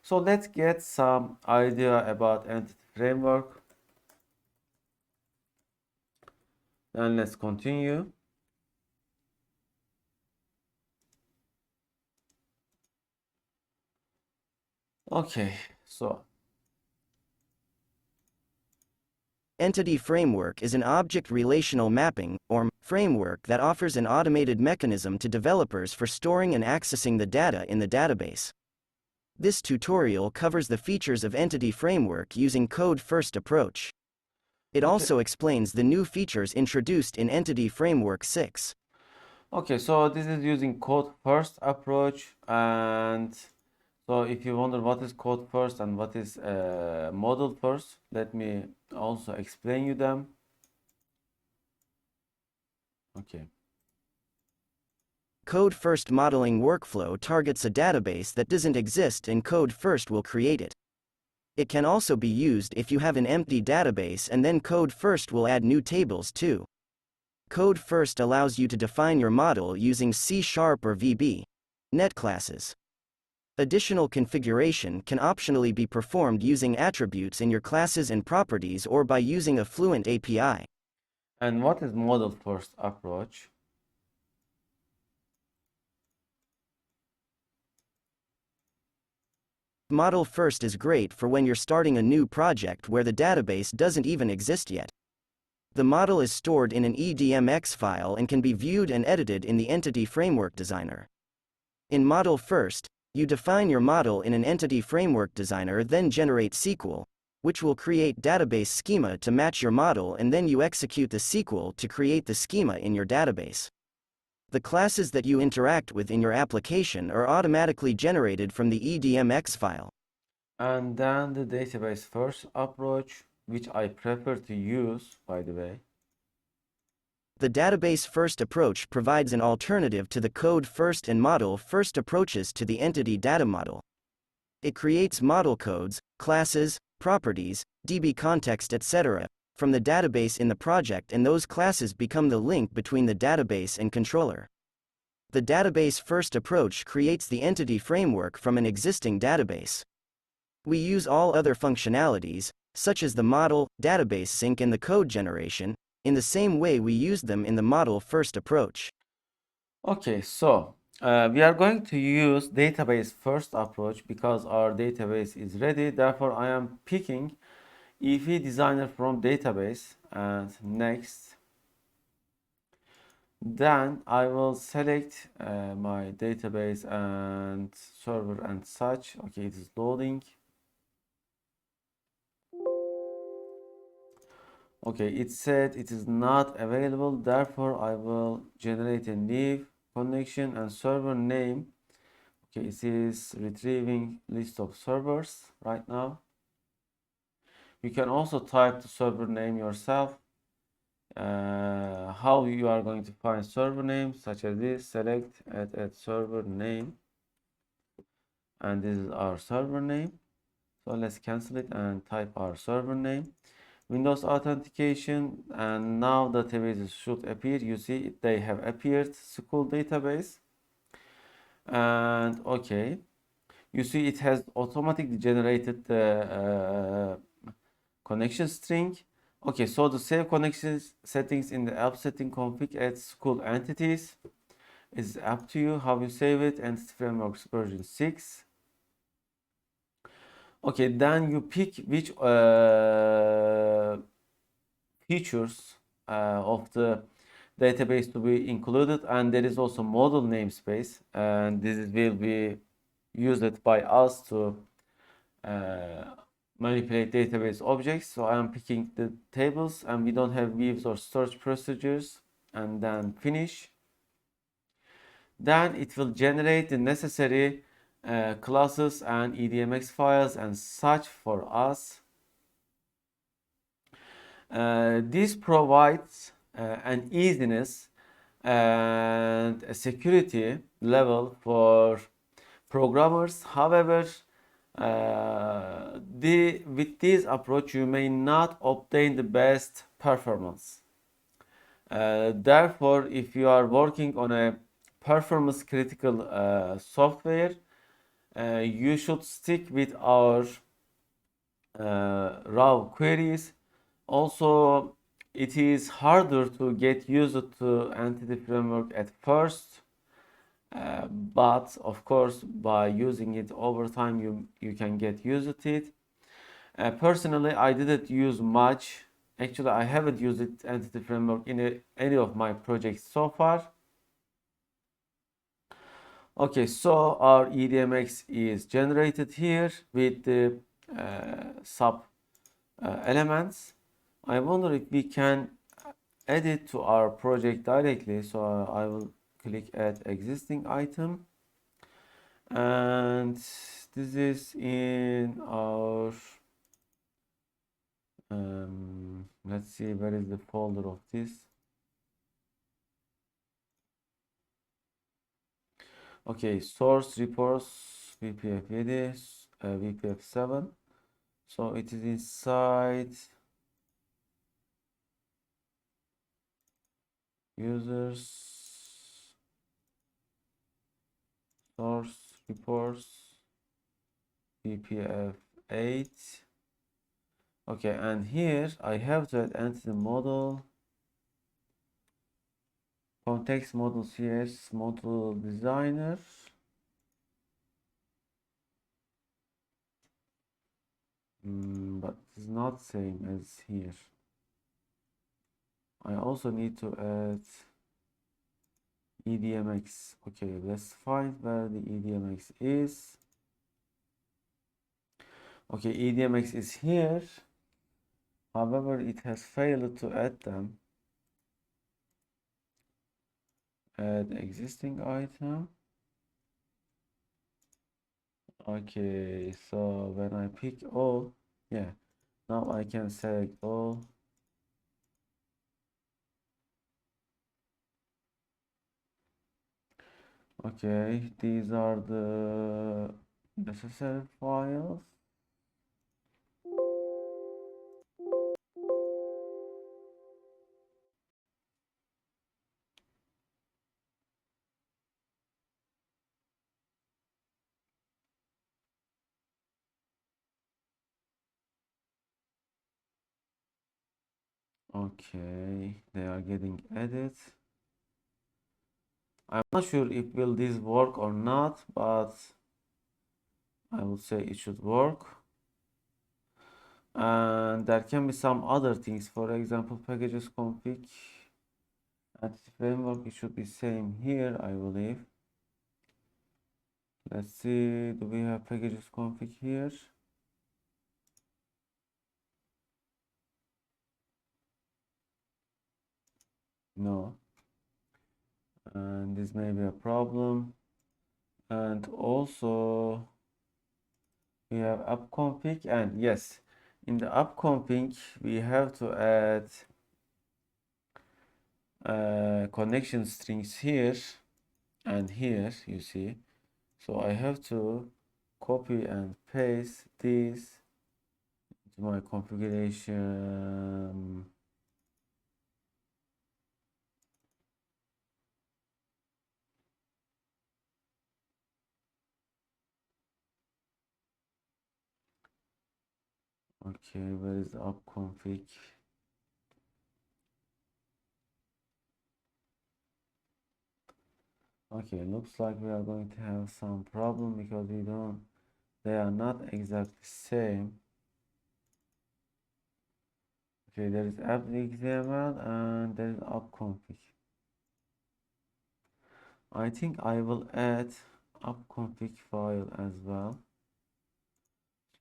So let's get some idea about entity framework. Then let's continue. Okay, so Entity Framework is an object relational mapping, or framework that offers an automated mechanism to developers for storing and accessing the data in the database. This tutorial covers the features of Entity Framework using code-first approach. It okay. also explains the new features introduced in Entity Framework 6. Okay, so this is using code first approach, and So if you wonder what is code first and what is model first, let me also explain you them. Okay. Code First modeling workflow targets a database that doesn't exist and Code First will create it. It can also be used if you have an empty database and then Code First will add new tables too. Code First allows you to define your model using C# or VB .NET classes. Additional configuration can optionally be performed using attributes in your classes and properties or by using a Fluent API. And what is model first approach? Model First is great for when you're starting a new project where the database doesn't even exist yet. The model is stored in an EDMX file and can be viewed and edited in the Entity Framework Designer. In Model First, you define your model in an Entity Framework Designer, then generate SQL, which will create database schema to match your model, and then you execute the SQL to create the schema in your database. The classes that you interact with in your application are automatically generated from the EDMX file. And then the database first approach, which I prefer to use, by the way. The database first approach provides an alternative to the code first and model first approaches to the entity data model. It creates model codes, classes, properties, DB context, etc., from the database in the project, and those classes become the link between the database and controller. The database first approach creates the entity framework from an existing database. We use all other functionalities, such as the model, database sync, and the code generation, in the same way we used them in the model first approach. Okay, so we are going to use database first approach because our database is ready. Therefore, I am picking EV Designer from database and next. Then I will select my database and server and such. Okay, it is loading. Okay, it said it is not available. Therefore, I will generate a new connection and server name. Okay, it is retrieving list of servers right now. You can also type the server name yourself. How you are going to find server name, such as this, select add server name, and this is our server name. So let's cancel it and type our server name. Windows authentication, and now databases should appear. You see they have appeared, school database. And okay, you see it has automatically generated the connection string. Okay, so the save connection settings in the app setting config at school entities is up to you how you save it. Entity frameworks version 6. Okay, then you pick which features of the database to be included, and there is also model namespace, and this will be used by us to manipulate database objects. So I am picking the tables, and we don't have views or storage procedures, and then finish. Then it will generate the necessary classes and EDMX files and such for us. This provides an easiness and a security level for programmers. However, with this approach, you may not obtain the best performance. Therefore, if you are working on a performance critical software, you should stick with our raw queries. Also, it is harder to get used to Entity Framework at first, but of course, by using it over time, you can get used to it. Personally, I didn't use much. Actually, I haven't used it, Entity Framework, in any of my projects so far. Okay, so our EDMX is generated here with the sub elements. I wonder if we can add it to our project directly. So I will click add existing item, And this is in our let's see where is the folder of this. Okay, source reports VPF 7, VPF 7. So it is inside users, source reports, VPF 8. Okay, and here I have to add entity model, context model CS, model designer. But it's not same as here. I also need to add EDMX. Okay, let's find where the EDMX is. Okay, EDMX is here. However, it has failed to add them. Add existing item. Okay, so when I pick all, yeah, now I can select all. Okay, these are the necessary files. Okay, they are getting added. I'm not sure if will this work or not, but I would say it should work. And there can be some other things, for example, packages config and framework. It should be same here, I believe. Let's see, do we have packages config here? No, and this may be a problem. And also we have app config, and yes, in the app config we have to add connection strings here and here, you see. So I have to copy and paste these to my configuration. Okay, where is the app config? Okay, looks like we are going to have some problem because they are not exactly same. Okay, there is app XML and there is app config. I think I will add app config file as well.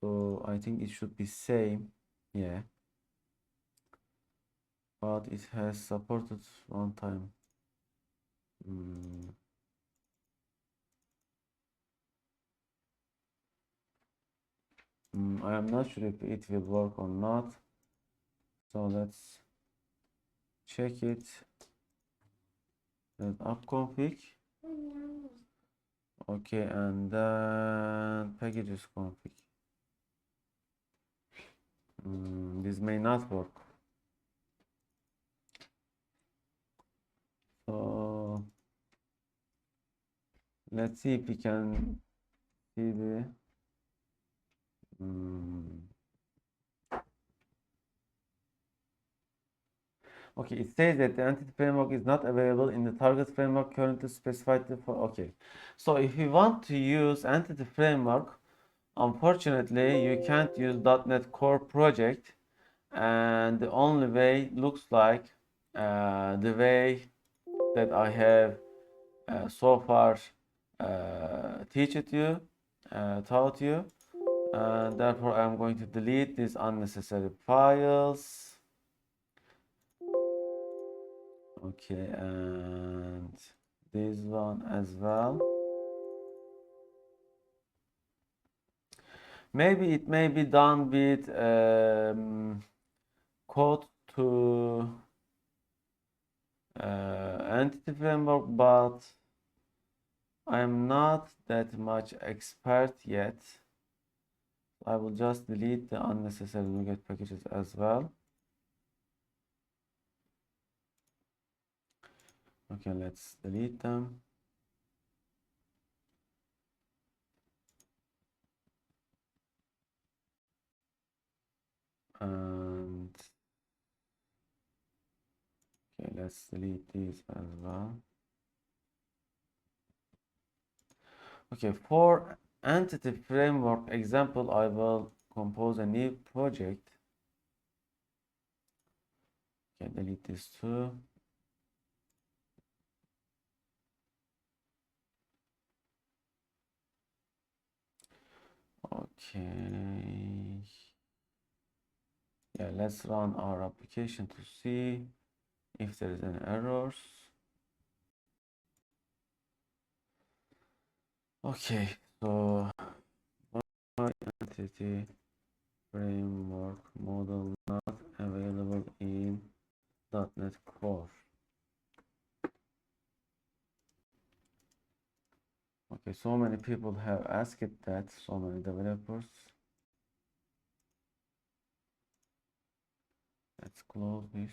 So I think it should be same, yeah. But it has supported runtime. I am not sure if it will work or not. So let's check it. There's app config. Okay, and then packages config. This may not work. So let's see if we can see the okay, it says that the entity framework is not available in the target framework currently specified for. Okay, so if you want to use entity framework, unfortunately you can't use .NET Core project, and the only way looks like the way that I have so far taught you, and therefore I'm going to delete these unnecessary files. Okay, and this one as well. Maybe it may be done with code to entity framework, but I am not that much expert yet. I will just delete the unnecessary NuGet packages as well. Okay, let's delete them. And okay, let's delete these as well. Okay, for entity framework example, I will compose a new project. Okay, delete this too. Okay. Yeah, let's run our application to see if there is any errors. Okay, so my entity framework model not available in .NET Core. Okay, so many people have asked that, so many developers. Let's close this.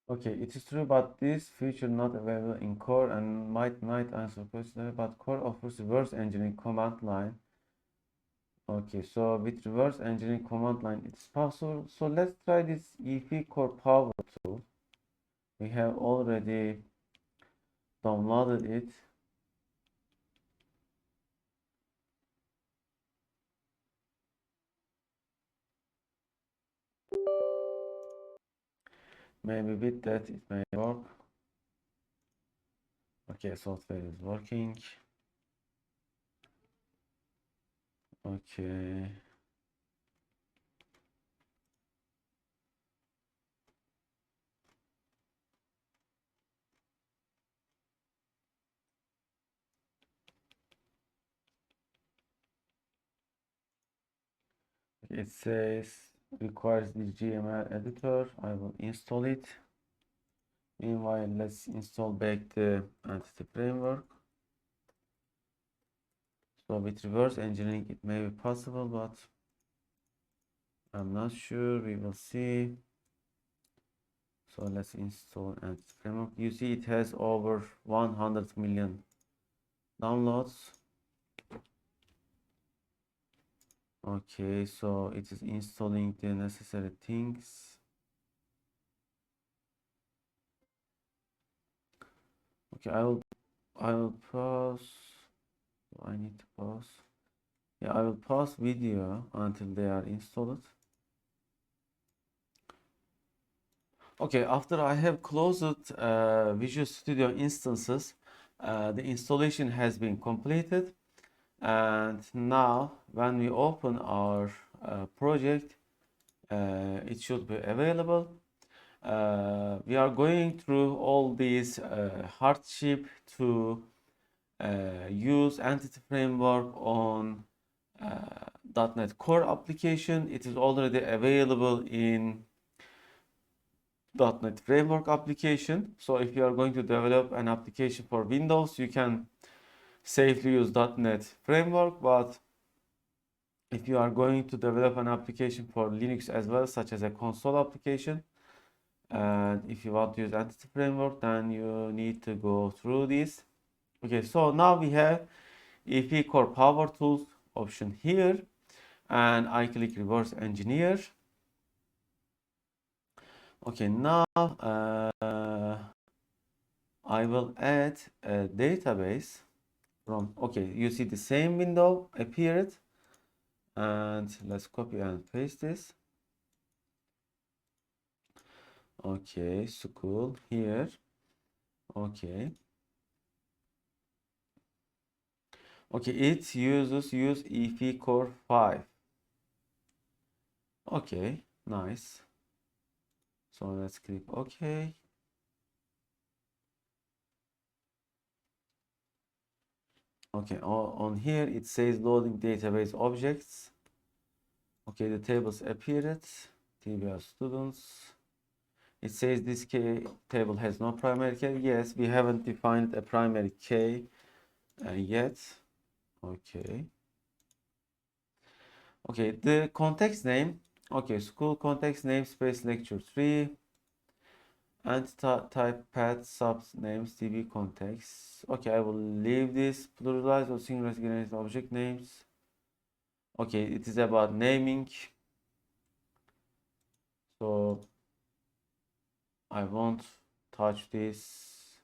Okay, it is true, but this feature not available in Core and might not answer questions, but Core offers reverse engineering command line. Okay, so with reverse engineering command line, it's possible. So let's try this EFI Core Power tool. We have already downloaded it. Maybe with that it may work. Okay, software is working. Okay. It says requires the GML editor. I will install it. Meanwhile, let's install back the entity framework. So with reverse engineering, it may be possible, but I'm not sure. We will see. So let's install entity framework. You see, it has over 100 million downloads. Okay, so it is installing the necessary things. Okay, I will pause. I need to pause. Yeah, I will pause video until they are installed. Okay, after I have closed Visual Studio instances, the installation has been completed. And now when we open our project, it should be available. We are going through all these hardship to use Entity Framework on .NET Core application. It is already available in .NET Framework application. So if you are going to develop an application for Windows, you can safely use .NET Framework, but if you are going to develop an application for Linux as well, such as a console application, and if you want to use Entity Framework, then you need to go through this. Okay, so now we have EFI Core Power Tools option here, and I click Reverse Engineer. Okay, now I will add a database from, okay, you see the same window appeared, and let's copy and paste this. Okay, school here. Okay. Okay, it use EFI Core 5. Okay, nice. So let's click OK. Okay, on here it says loading database objects. Okay, the tables appeared. TBR students. It says this table has no primary key. Yes, we haven't defined a primary key yet. Okay. Okay, the context name. Okay, school context namespace lecture 3. Type path subs names DB context. Okay, I will leave this pluralized or singular generated object names. Okay, it is about naming. So I won't touch this.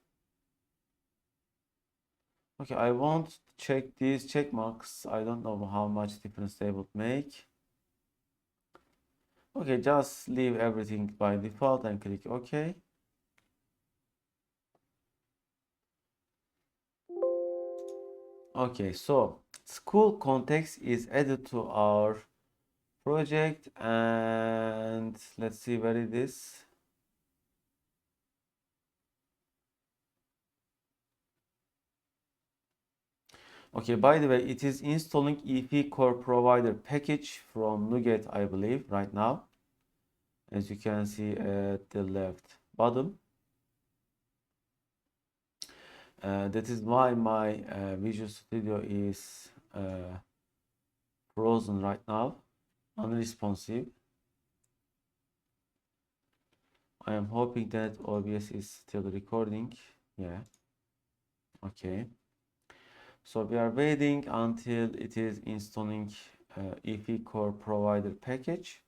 Okay, I won't check these check marks. I don't know how much difference they would make. Okay, just leave everything by default and click OK. Okay, so school context is added to our project, and let's see where it is. Okay, by the way, it is installing EFI Core Provider package from NuGet, I believe, right now. As you can see at the left bottom. That is why my Visual Studio is frozen right now, unresponsive. I am hoping that OBS is still recording. Yeah. Okay. So we are waiting until it is installing EFI Core Provider package.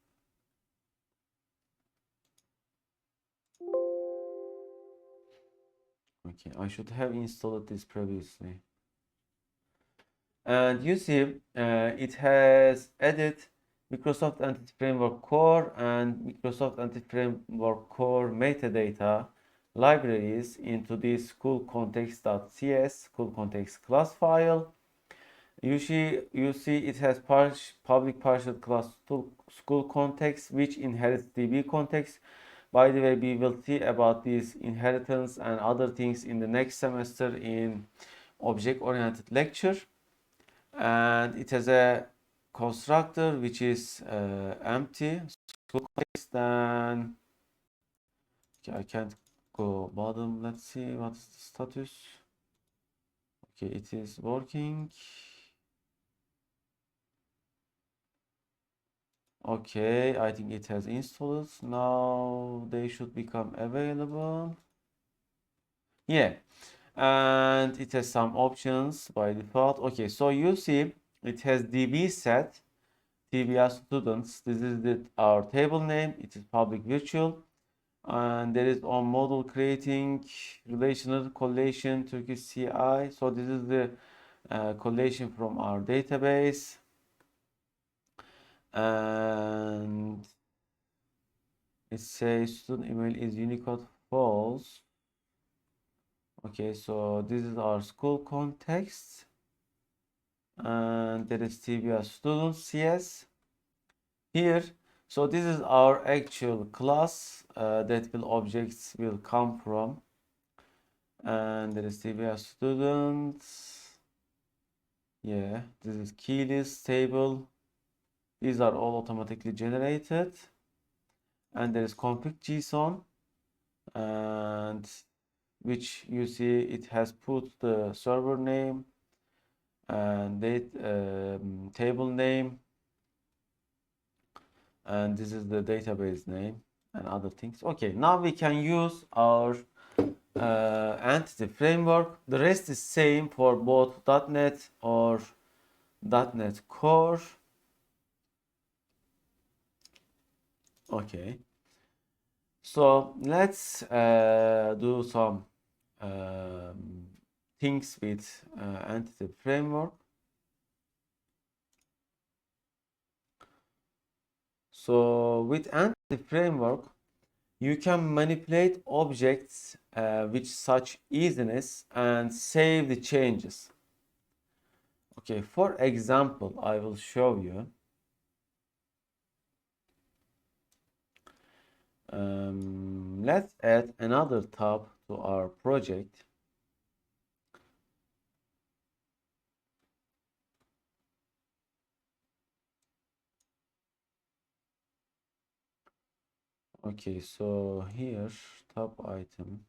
Okay, I should have installed this previously. And you see, it has added Microsoft Entity Framework Core and Microsoft Entity Framework Core metadata libraries into this school context.cs school context class file. You see it has public partial class school context which inherits DB context. By the way, we will see about this inheritance and other things in the next semester in object-oriented lecture. And it has a constructor which is empty school context. Then okay, I can't go bottom. Let's see what's the status. Okay, it is working. Okay, I think it has installed. Now they should become available. Yeah, and it has some options by default. Okay, so you see it has DB set TBR students. This is our table name. It is public virtual, and there is on model creating relational collation Turkish CI. So this is the collation from our database, and it says student email is Unicode false. Okay, so this is our school context, and there is TBR student CS here. So this is our actual class that objects will come from, and there is TBR students. Yeah, this is key list table. These are all automatically generated, and there is config JSON, and which you see it has put the server name and date table name, and this is the database name and other things. Okay, now we can use our entity framework. The rest is same for both .NET or .NET Core. Okay, so let's do some things with entity framework. So with entity framework, You can manipulate objects with such easiness and save the changes. Okay, for example, I will show you. Let's add another tab to our project. Okay, so here, tab item.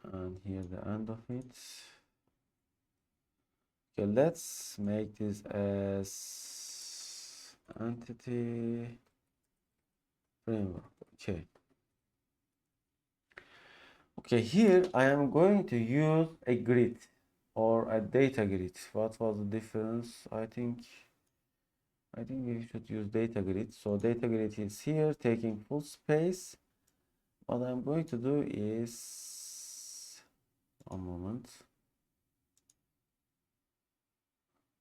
And here the end of it. Okay, let's make this as entity framework. Okay. Okay, here I am going to use a grid or a data grid. What was the difference? I think we should use data grid. So data grid is here taking full space. What I'm going to do is one moment.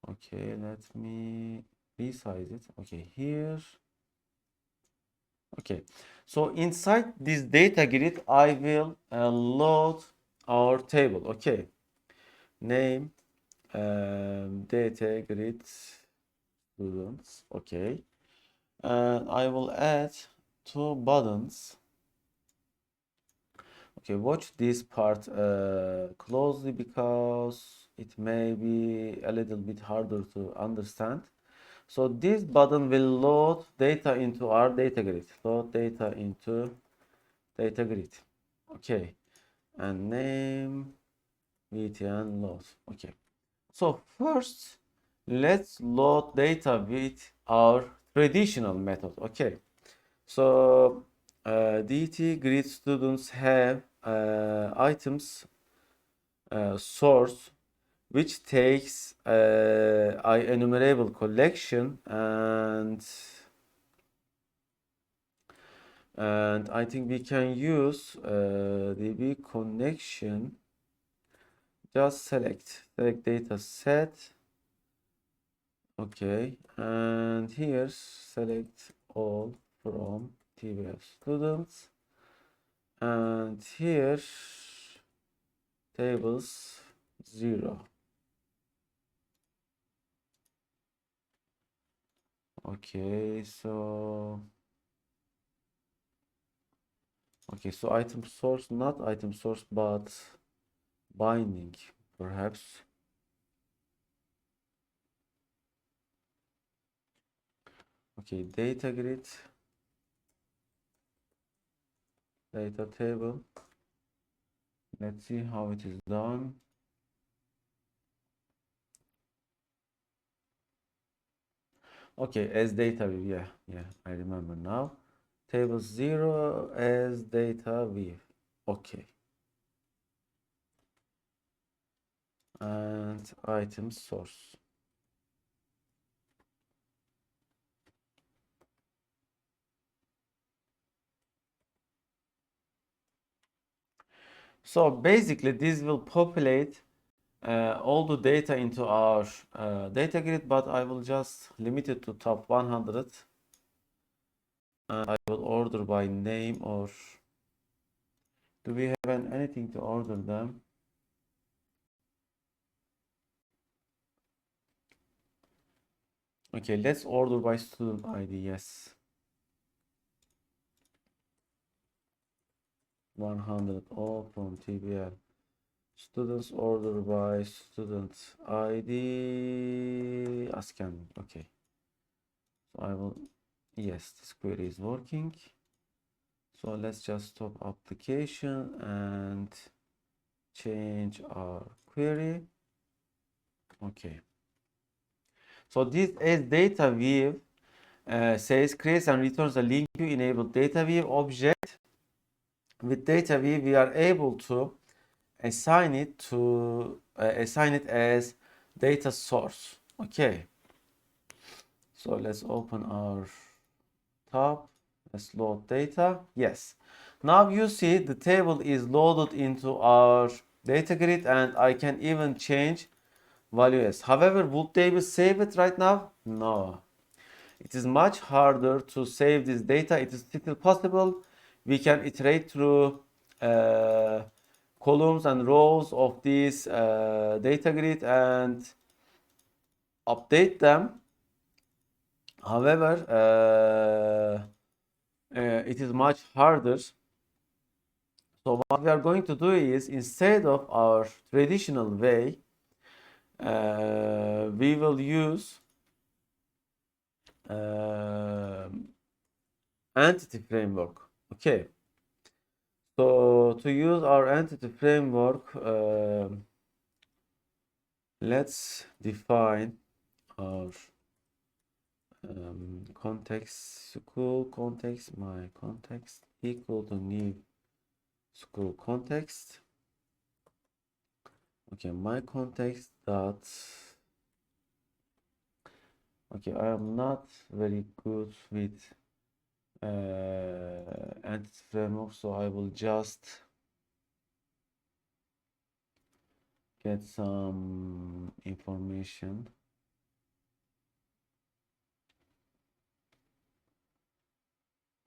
Okay, let me resize it. Okay, here. Okay, so inside this data grid, I will load our table. Okay, name data grid students. Okay, and I will add two buttons. Okay, watch this part closely because it may be a little bit harder to understand. So this button will load data into our data grid. Load data into data grid. Okay, and name VTN load. Okay, so first let's load data with our traditional method. Okay, so DT grid students have items source which takes I enumerable collection and I think we can use DB connection. Just select data set. Okay, and here select all from TBF students, and here tables 0. Okay, so item source, not item source, but binding perhaps. Okay, data grid, data table. Let's see how it is done. Okay, as data view. Yeah, I remember now. Table 0 as data view. Okay. And item source. So basically this will populate all the data into our data grid, but I will just limit it to top 100. And I will order by name, or do we have anything to order them? Okay, let's order by student ID. Yes. 100 all from TBL. Students order by student ID asking. Okay. So I will, yes, this query is working. So let's just stop application and change our query. Okay. So this is data view says creates and returns a link to enable data view object. With data view, we are able to assign it as data source. Okay. So let's open our tab. Let's load data. Yes. Now you see the table is loaded into our data grid, and I can even change value s. However, would they be save it right now? No. It is much harder to save this data. It is still possible. We can iterate through columns and rows of this data grid and update them. However, it is much harder. So what we are going to do is, instead of our traditional way, we will use entity framework. Okay. So to use our entity framework, let's define our context, school context, my context equal to new school context. Okay, my context dot. Okay, I am not very good with entity framework, so I will just get some information.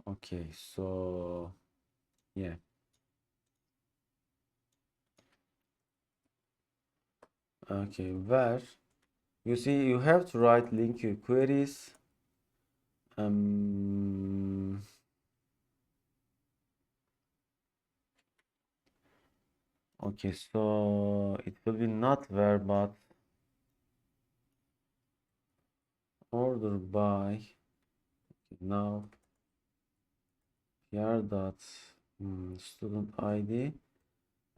Okay, so yeah. Okay, where you see you have to write link your queries. Okay, so it will be not where but order by. Now here dot student ID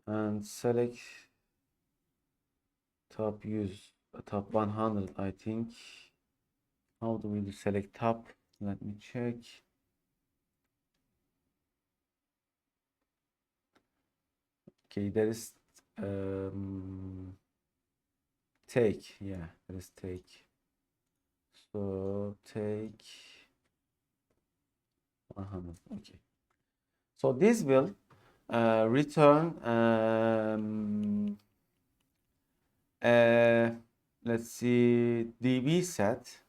and select top use top 100. I think. How do we select top? Let me check. Okay, there is take. Yeah, there is take. So take 100. Okay. So this will return let's see, db set.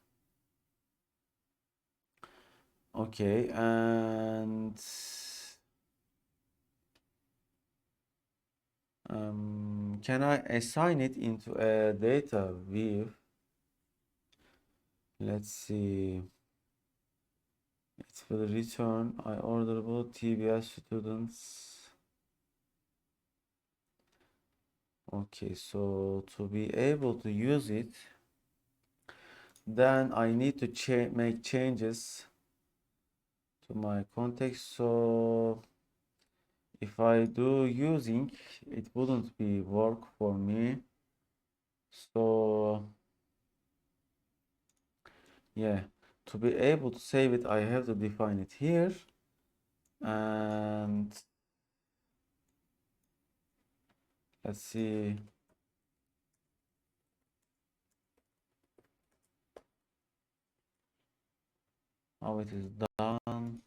Okay, and can I assign it into a data view? Let's see. It will return I orderable TBS students. Okay, so to be able to use it, then I need to make changes to my context. So if I do using, it wouldn't be work for me. So yeah, to be able to save it, I have to define it here. And let's see. How it is done.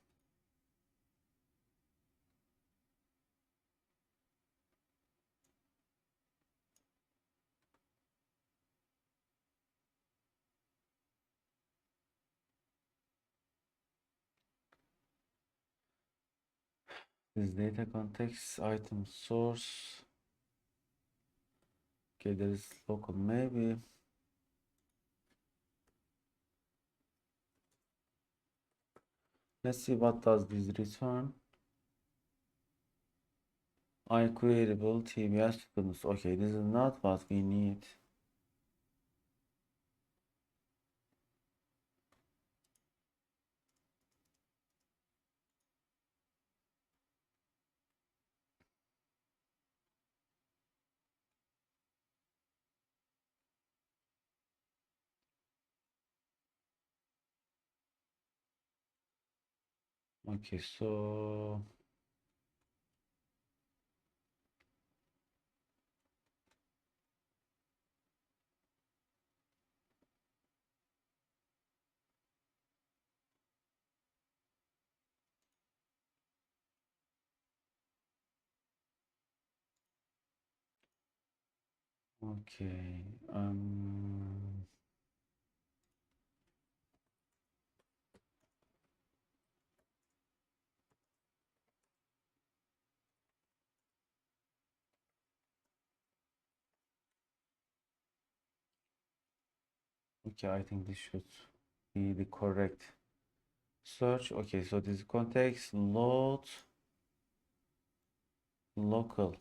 This data context item source. Okay, there is local maybe. Let's see what does this return. iQueryable TBS students. Okay, this is not what we need. Okay, so Okay. Okay, I think this should be the correct search. Okay, so this context load local.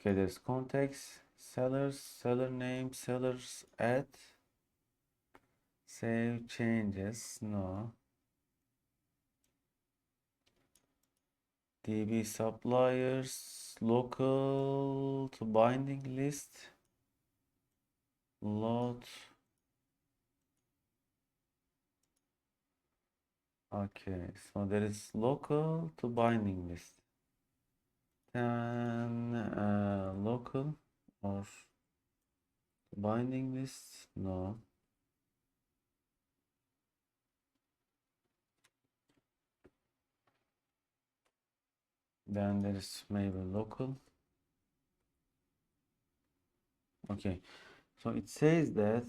Okay, there's context, sellers, seller name, sellers add, save changes, no. DB suppliers, local to binding list, load. Okay, so there is local to binding list. Then local or binding list, no. Then there is maybe local. Okay, so it says that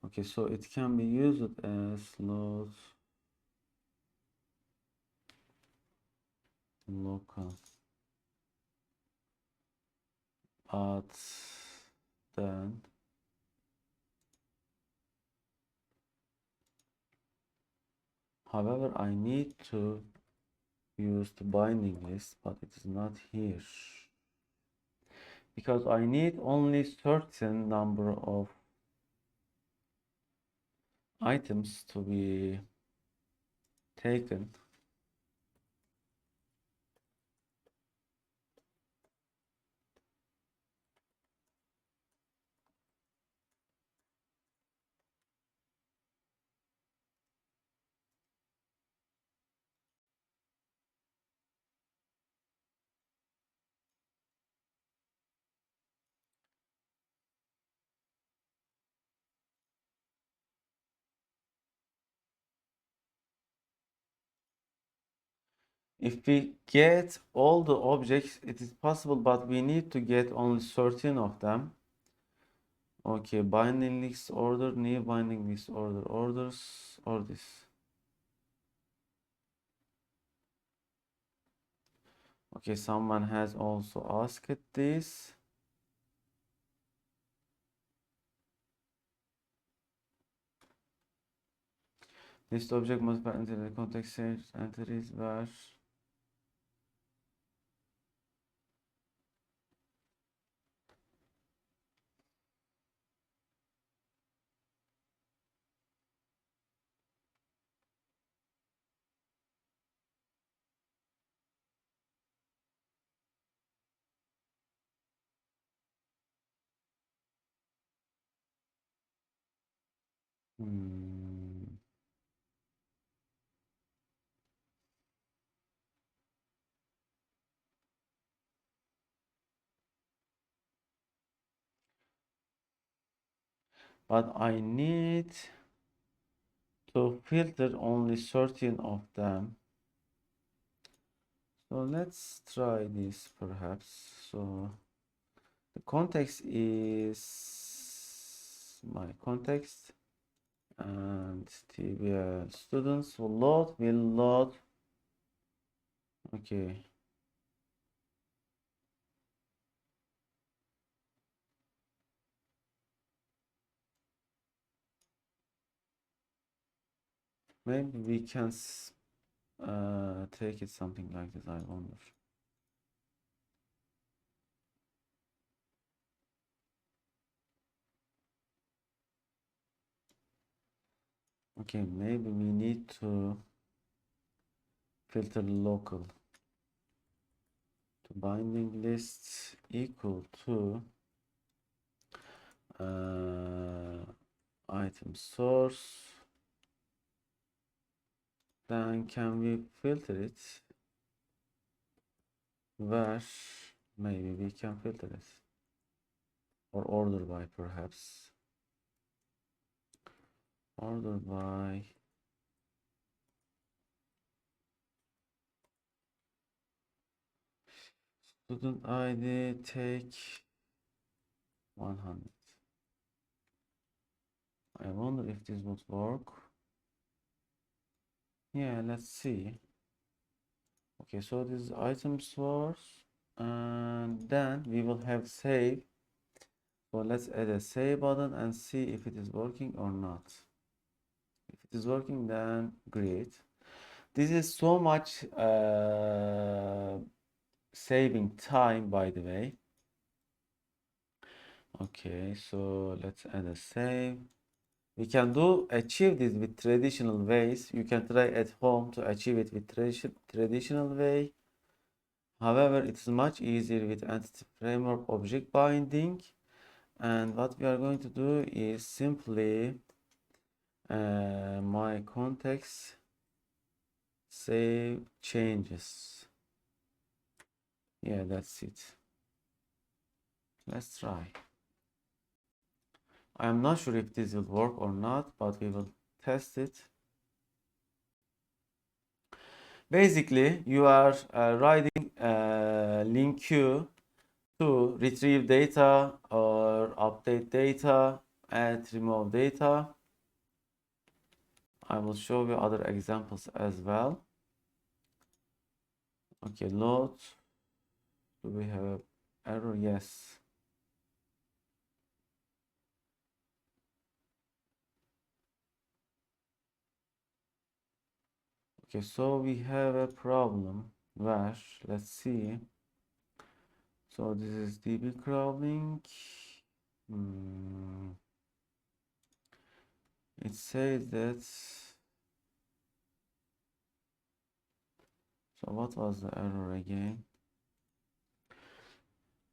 okay, so it can be used as load local, but then however I need to use the binding list, but it is not here because I need only certain number of items to be taken. If we get all the objects, it is possible, but we need to get only 13 of them. Okay, binding list order, new binding list order, orders, or this. Okay, someone has also asked this. List object must be entered in the context entries where hmm. But I need to filter only 13 of them. So let's try this perhaps. So the context is my context and TBL students will load. Okay. Maybe we can take it something like this, I wonder. Okay, maybe we need to filter local to binding list equal to item source. Then can we filter it? where maybe we can filter it, or order by, perhaps order by student ID, take 100. I wonder if this would work. Yeah, let's see. Okay, so this is item source, and then we will have save. So let's add a save button and see if it is working or not. If it is working, then great. This is so much saving time, by the way. Okay, so let's add a save. We can achieve this with traditional ways. You can try at home to achieve it with traditional way. However, it is much easier with Entity Framework object binding. And what we are going to do is simply my context save changes. Yeah, that's it. Let's try. I am not sure if this will work or not, but we will test it. Basically, you are writing link queue to retrieve data or update data, add, remove data. I will show you other examples as well. Okay, load. Do we have an error? Yes. Okay, so we have a problem where, let's see. So this is DB crawling. It says that. So what was the error again?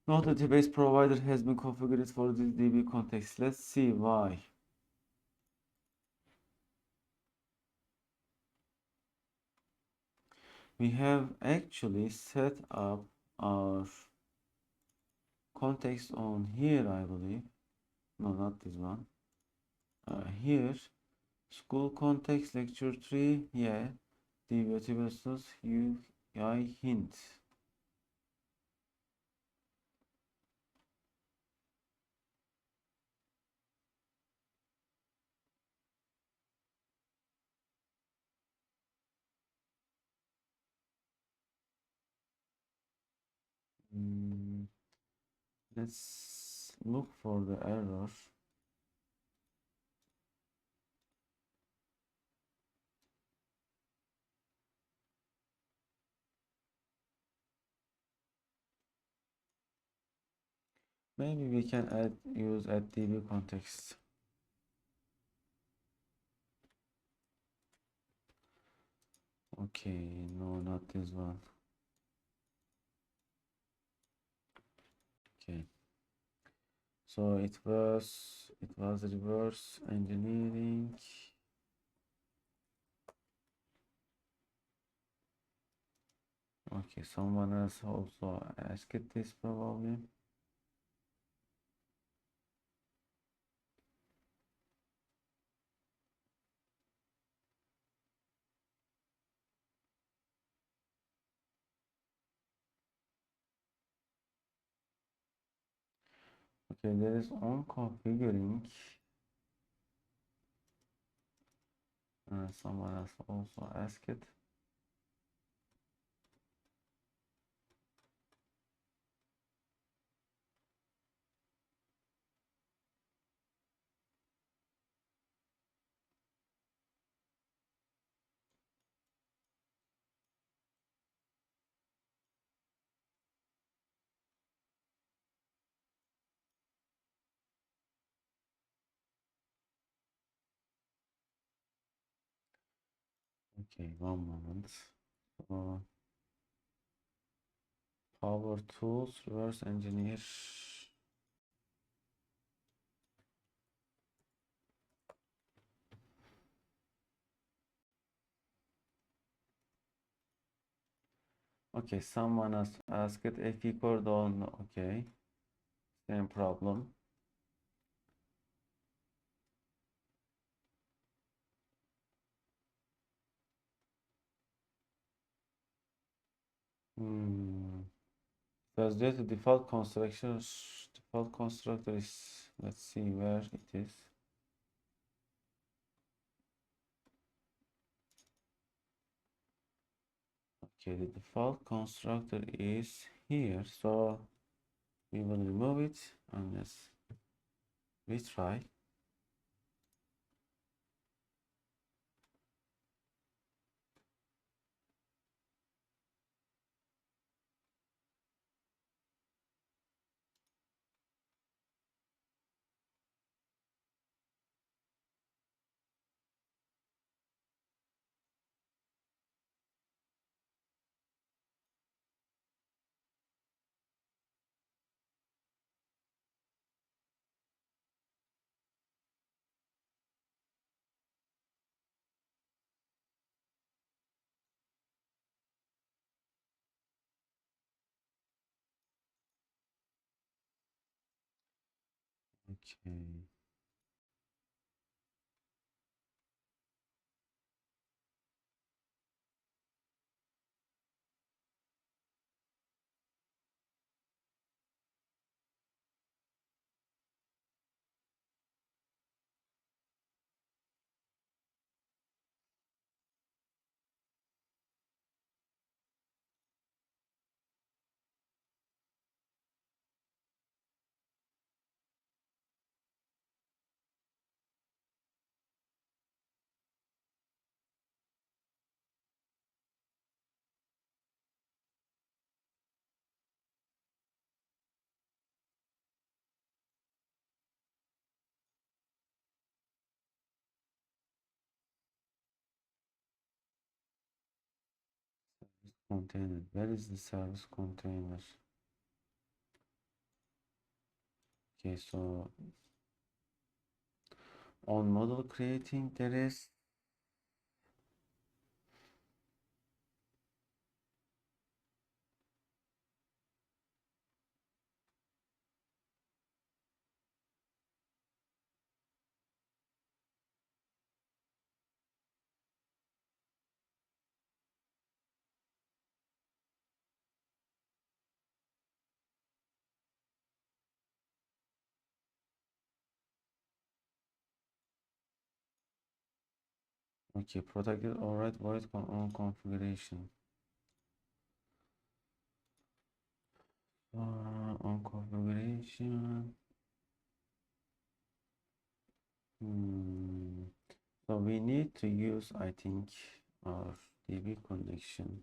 No database provider has been configured for this DB context. Let's see why. We have actually set up our context on here, I believe. No, not this one. Here, school context lecture 3. Yeah, DB versus UI hint. Let's look for the error. Maybe we can use add DB context. Okay, no, not this one. Okay. So it was reverse engineering. Okay, someone else also asked this probably. Okay, there is on configuring. Someone else also asked it. Okay, one moment. So, power tools, reverse engineer. Okay, someone has asked if he could on. Okay, same problem. Because due to default constructor is, let's see where it is. Okay, the default constructor is here, so we will remove it and let's retry. Okay. Container. Where is the service container? Okay, so on model creating there is. Okay, protected override void on configuration. On configuration. So we need to use, I think, our DB connection.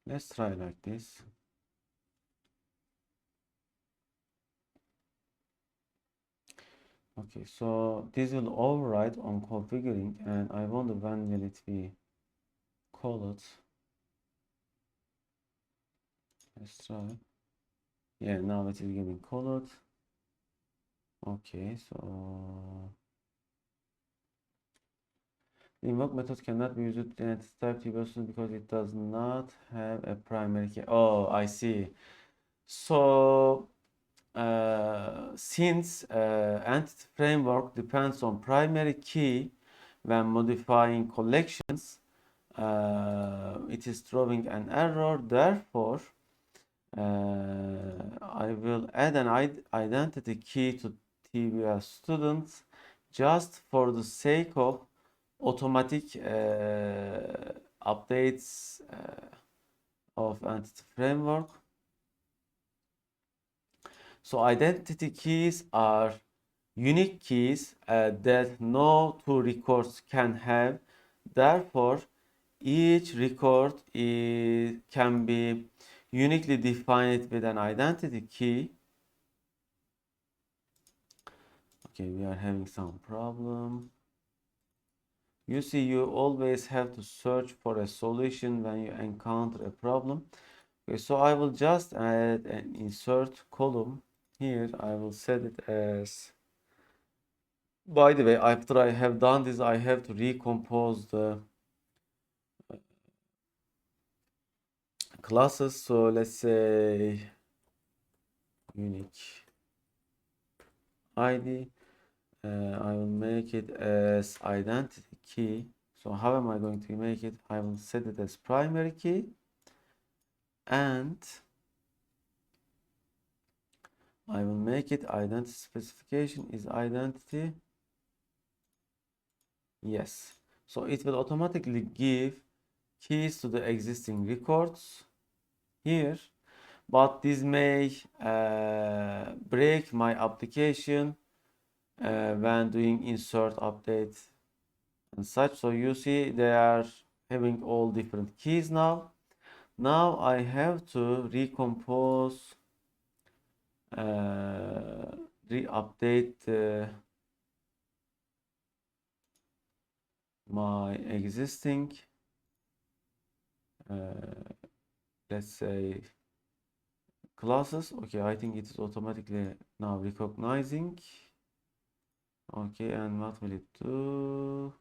Let's try like this. Okay, so this will override on configuring, and I wonder when will it be called. Let's try. Yeah, now it is getting called. Okay, so the invoke method cannot be used with entity type TBS because it does not have a primary key. Oh, I see. So since entity framework depends on primary key when modifying collections, it is throwing an error. Therefore, I will add an identity key to TBS students just for the sake of automatic updates of entity framework. So identity keys are unique keys that no two records can have. Therefore, each record can be uniquely defined with an identity key. Okay, we are having some problem. You see, you always have to search for a solution when you encounter a problem. Okay, so I will just add an insert column here. I will set it as By the way, after I have done this, I have to recompose the classes. So let's say unique ID. I will make it as identity key. So how am I going to make it? I will set it as primary key, and I will make it identity specification is identity. Yes. So it will automatically give keys to the existing records here, but this may break my application when doing insert, update, and such. So you see they are having all different keys now. Now I have to recompose, re-update my existing, let's say, classes. Okay, I think it is automatically now recognizing. Okay, and what will it do?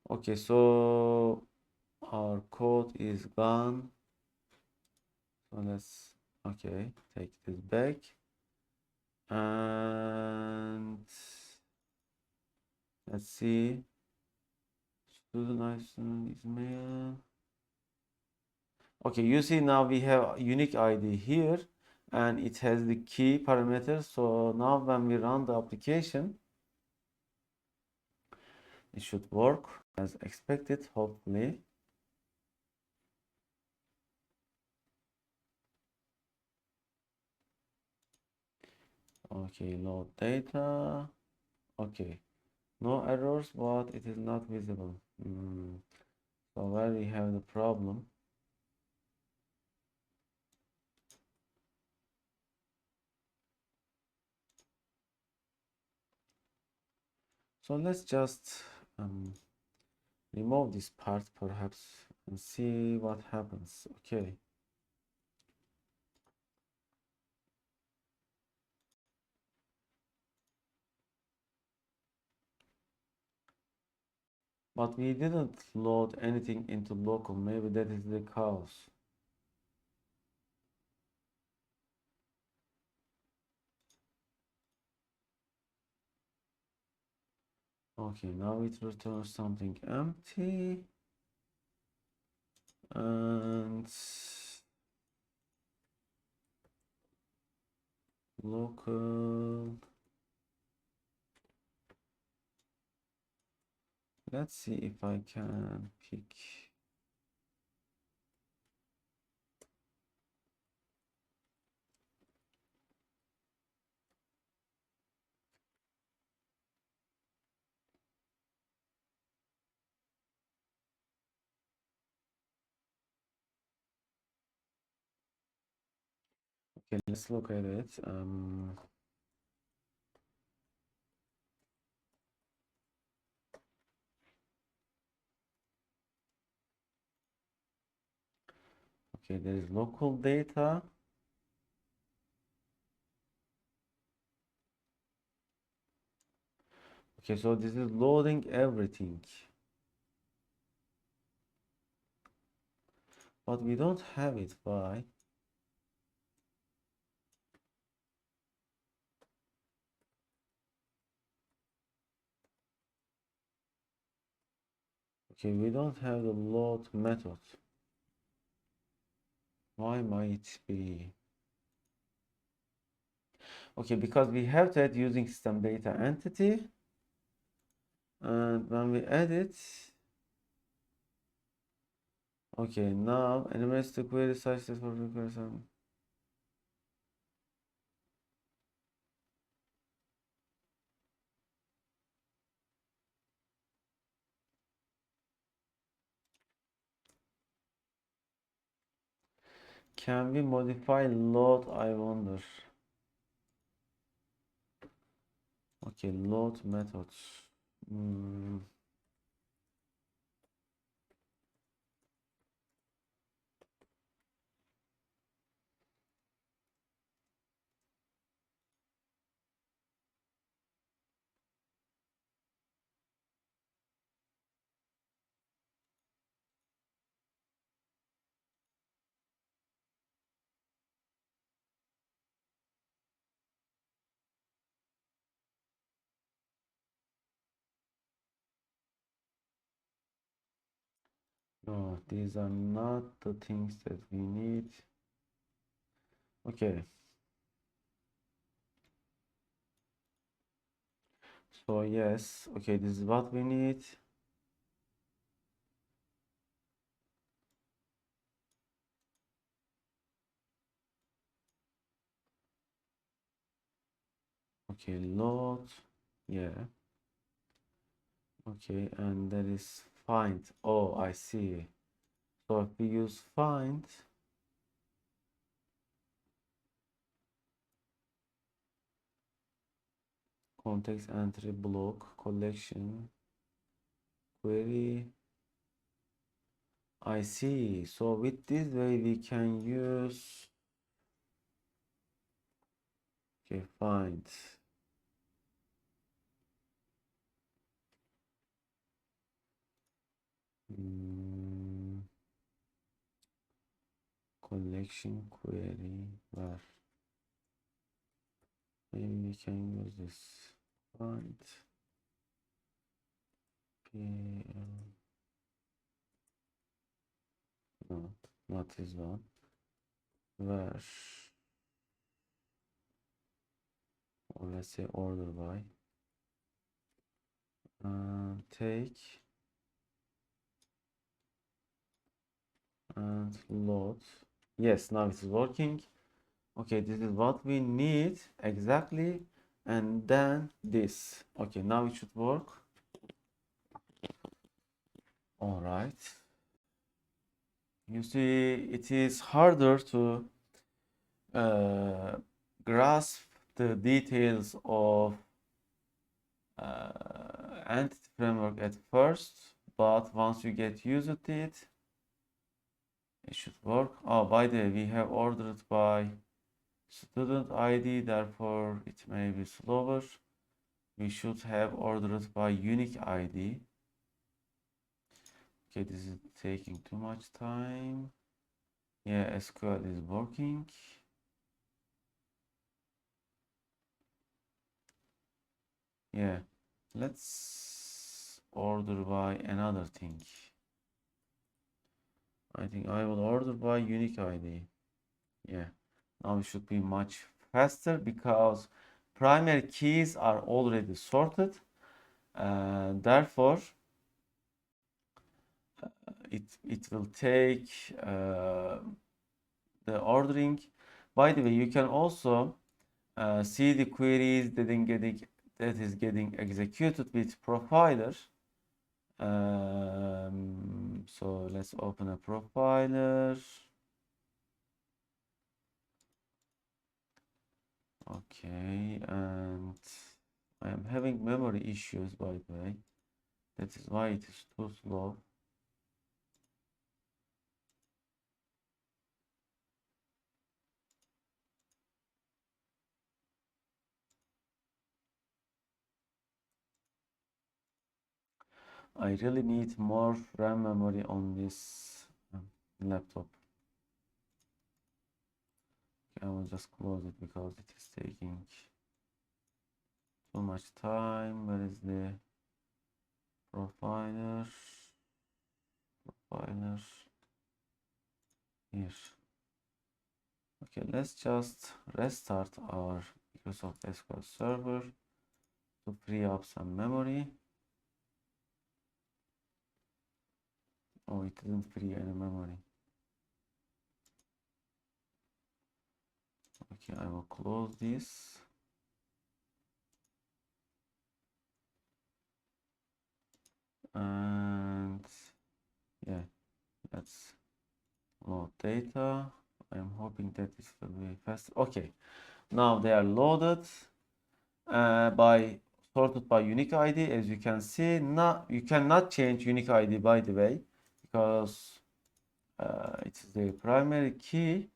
Okay, so our code is gone. So let's, okay, take this back. And let's see. Student Ismail. Okay, you see now we have unique ID here, and it has the key parameter. So now when we run the application, it should work as expected, hopefully. Okay, load data. Okay, no errors, but it is not visible. So where we have the problem? So let's just remove this part perhaps and see what happens. Okay. But we didn't load anything into local. Maybe that is the cause. Okay, now it returns something empty. And local. Let's see if I can pick. Okay, let's look at it. Okay, there is local data. Okay, so this is loading everything. But we don't have it. Why? Okay, we don't have the load method. Why might it be? Okay, because we have that using system data entity. And when we add it, okay, now animates the query such that for recursion. Can we modify load? I wonder. Okay, load methods. No, these are not the things that we need. Okay. So yes, okay, this is what we need. Okay, load. Yeah. Okay, and that is find. Oh, I see. So if we use find, context entry block, collection, query. I see. So with this way we can use, okay, find. Hmm, collection query where maybe we can use this find no, not this one, where, or let's say order by, take and load. Yes, now it is working. Okay, this is what we need exactly, and then this. Okay, now it should work. All right. You see, it is harder to uh, grasp the details of Entity Framework at first, but once you get used to it, it should work. Oh, by the way, we have ordered by student ID, therefore it may be slower. We should have ordered by unique ID. Okay, this is taking too much time. Yeah, SQL is working. Yeah, let's order by another thing. I think I will order by unique ID. Yeah, now it should be much faster because primary keys are already sorted. Therefore, it will take the ordering. By the way, you can also see the queries that is getting executed with profiler. So let's open a profiler. Okay, and I am having memory issues, by the way. That is why it is too slow. I really need more RAM memory on this laptop. Okay, I will just close it because it is taking too much time. Where is the profiler? Profiler here. Okay, let's just restart our Microsoft SQL Server to free up some memory. Oh, it didn't free any memory. Okay, I will close this. And yeah, let's load data. I'm hoping that this will be faster. Okay, now they are loaded by sorted by unique ID. As you can see, now you cannot change unique ID, by the way, because it is the primary key.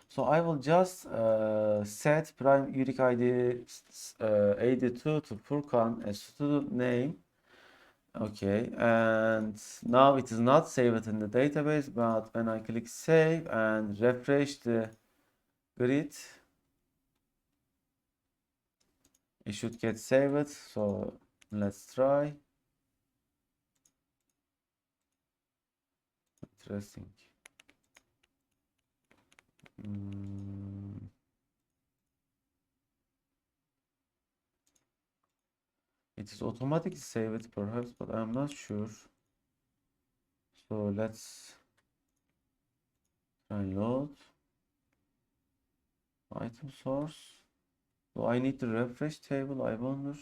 So I will just set prime unique ID 82 to Furkan as student name. Okay, and now it is not saved in the database, but when I click save and refresh the grid, it should get saved. So let's try. interesting. It is automatically saved perhaps, but I'm not sure. So let's try and load item source. So I need to refresh table, I wonder.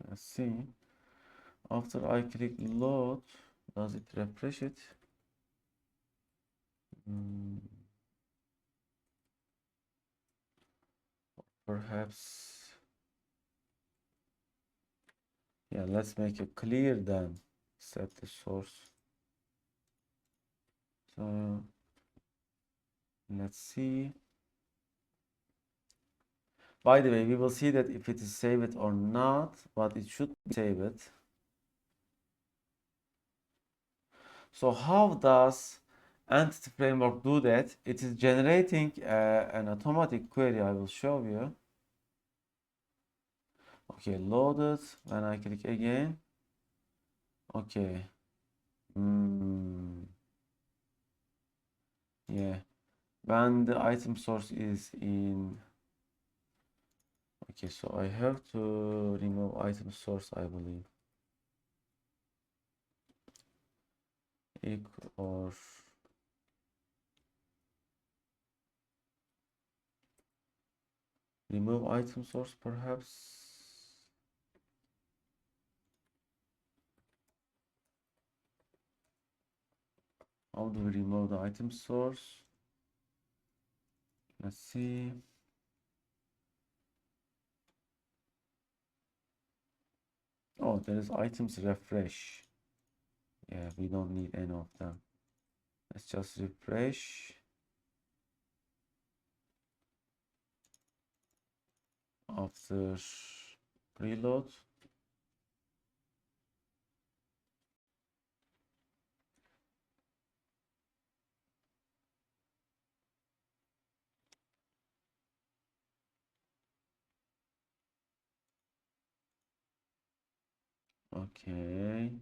Let's see. After I click load, does it refresh it? Perhaps. Yeah, let's make it clear then. Set the source. So let's see. By the way, we will see that if it is saved or not, but it should be saved. So how does Entity Framework do that? It is generating an automatic query. I will show you. Okay, loaded. When I click again. Okay. Yeah. When the item source is in. Okay, so I have to remove item source, I believe. Or remove item source perhaps. How do we remove the item source? Let's see. Oh, there is items refresh. Yeah, we don't need any of them. Let's just refresh. After reload. Okay.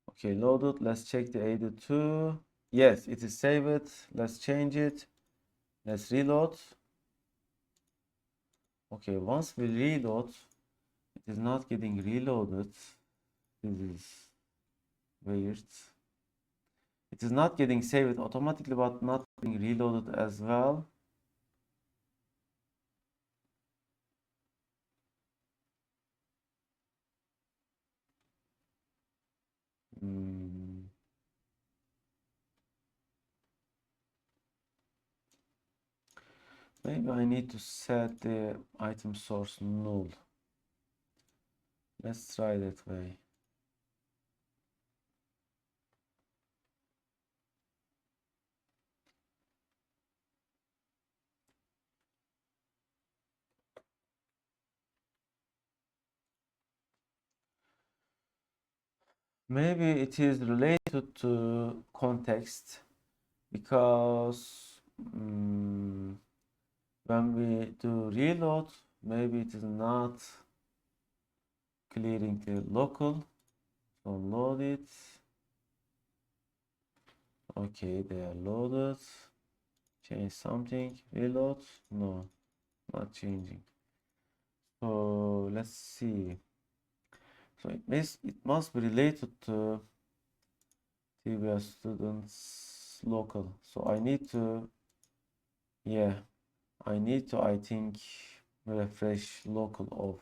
Okay, loaded. Let's check the 82. Yes, it is saved. Let's change it. Let's reload. Okay, once we reload, it is not getting reloaded. This is weird. It is not getting saved automatically, but not being reloaded as well. Maybe I need to set the item source null. Let's try that way. Maybe it is related to context because when we do reload, maybe it is not clearing the local. So load it. Okay, they are loaded. Change something. Reload. No, not changing. So let's see. So it must be related to TBS students local. So I need to, yeah, I think, refresh local of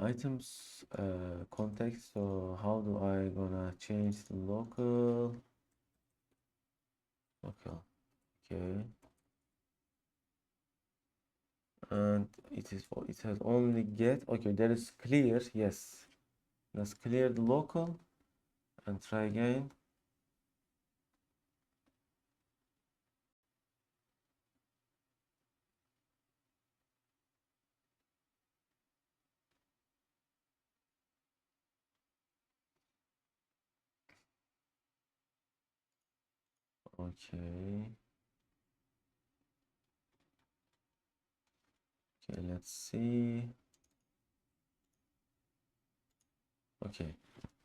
items context. So how do I gonna change the local? Okay, and it has only get. Okay, there is clear. Yes, let's clear the local and try again. Okay. Okay, let's see. Okay,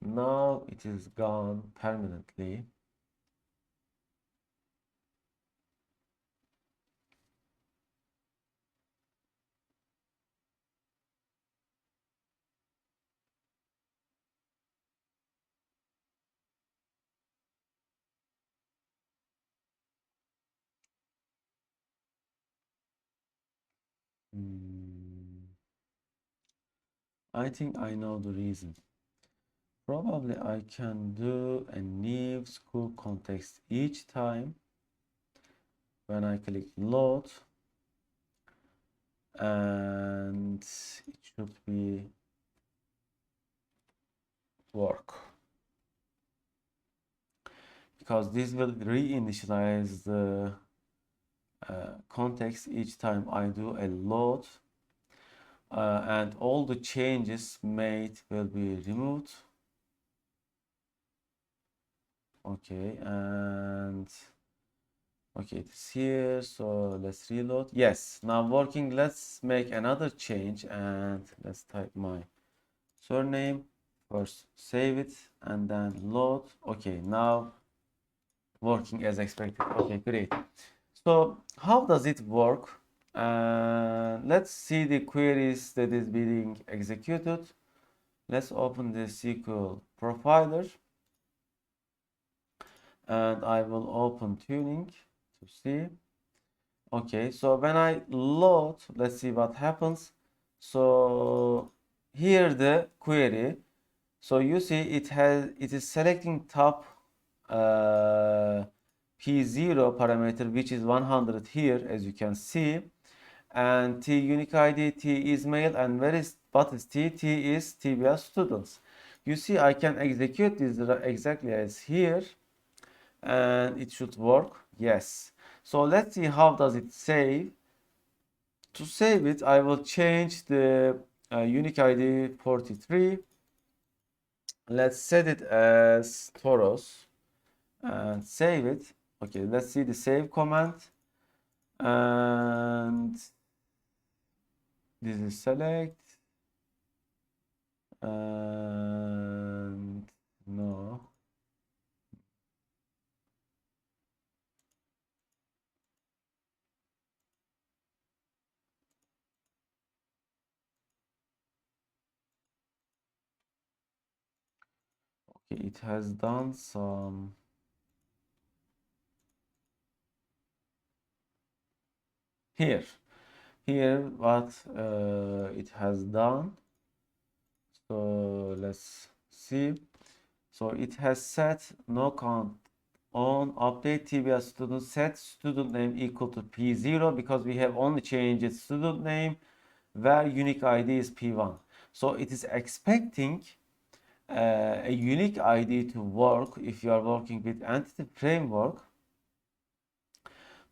now it is gone permanently. I think I know the reason. Probably I can do a new school context each time when I click load, and it should be work, because this will reinitialize the context each time I do a load, and all the changes made will be removed. Okay, and okay, it's here, so let's reload. Yes, now working. Let's make another change and let's type my surname. First save it and then load. Okay, now working as expected. Okay, great. So how does it work? Let's see the queries that is being executed. Let's open the SQL profiler and I will open tuning to see. Okay, so when I load, let's see what happens. So here the query. So you see it is selecting top P0 parameter, which is 100 here, as you can see, and T unique ID, T is mail, and what is T? T is TBS students. You see I can execute this exactly as here and it should work. Yes. So let's see how does it save. To save it, I will change the unique ID 43. Let's set it as Toros and save it. Okay, let's see the save command. And this is select. And no. Okay, it has done some. Here. Here what it has done. So let's see. So it has set no count on update TBS student, set student name equal to P0, because we have only changed student name where unique ID is P1. So it is expecting a unique ID to work if you are working with entity framework.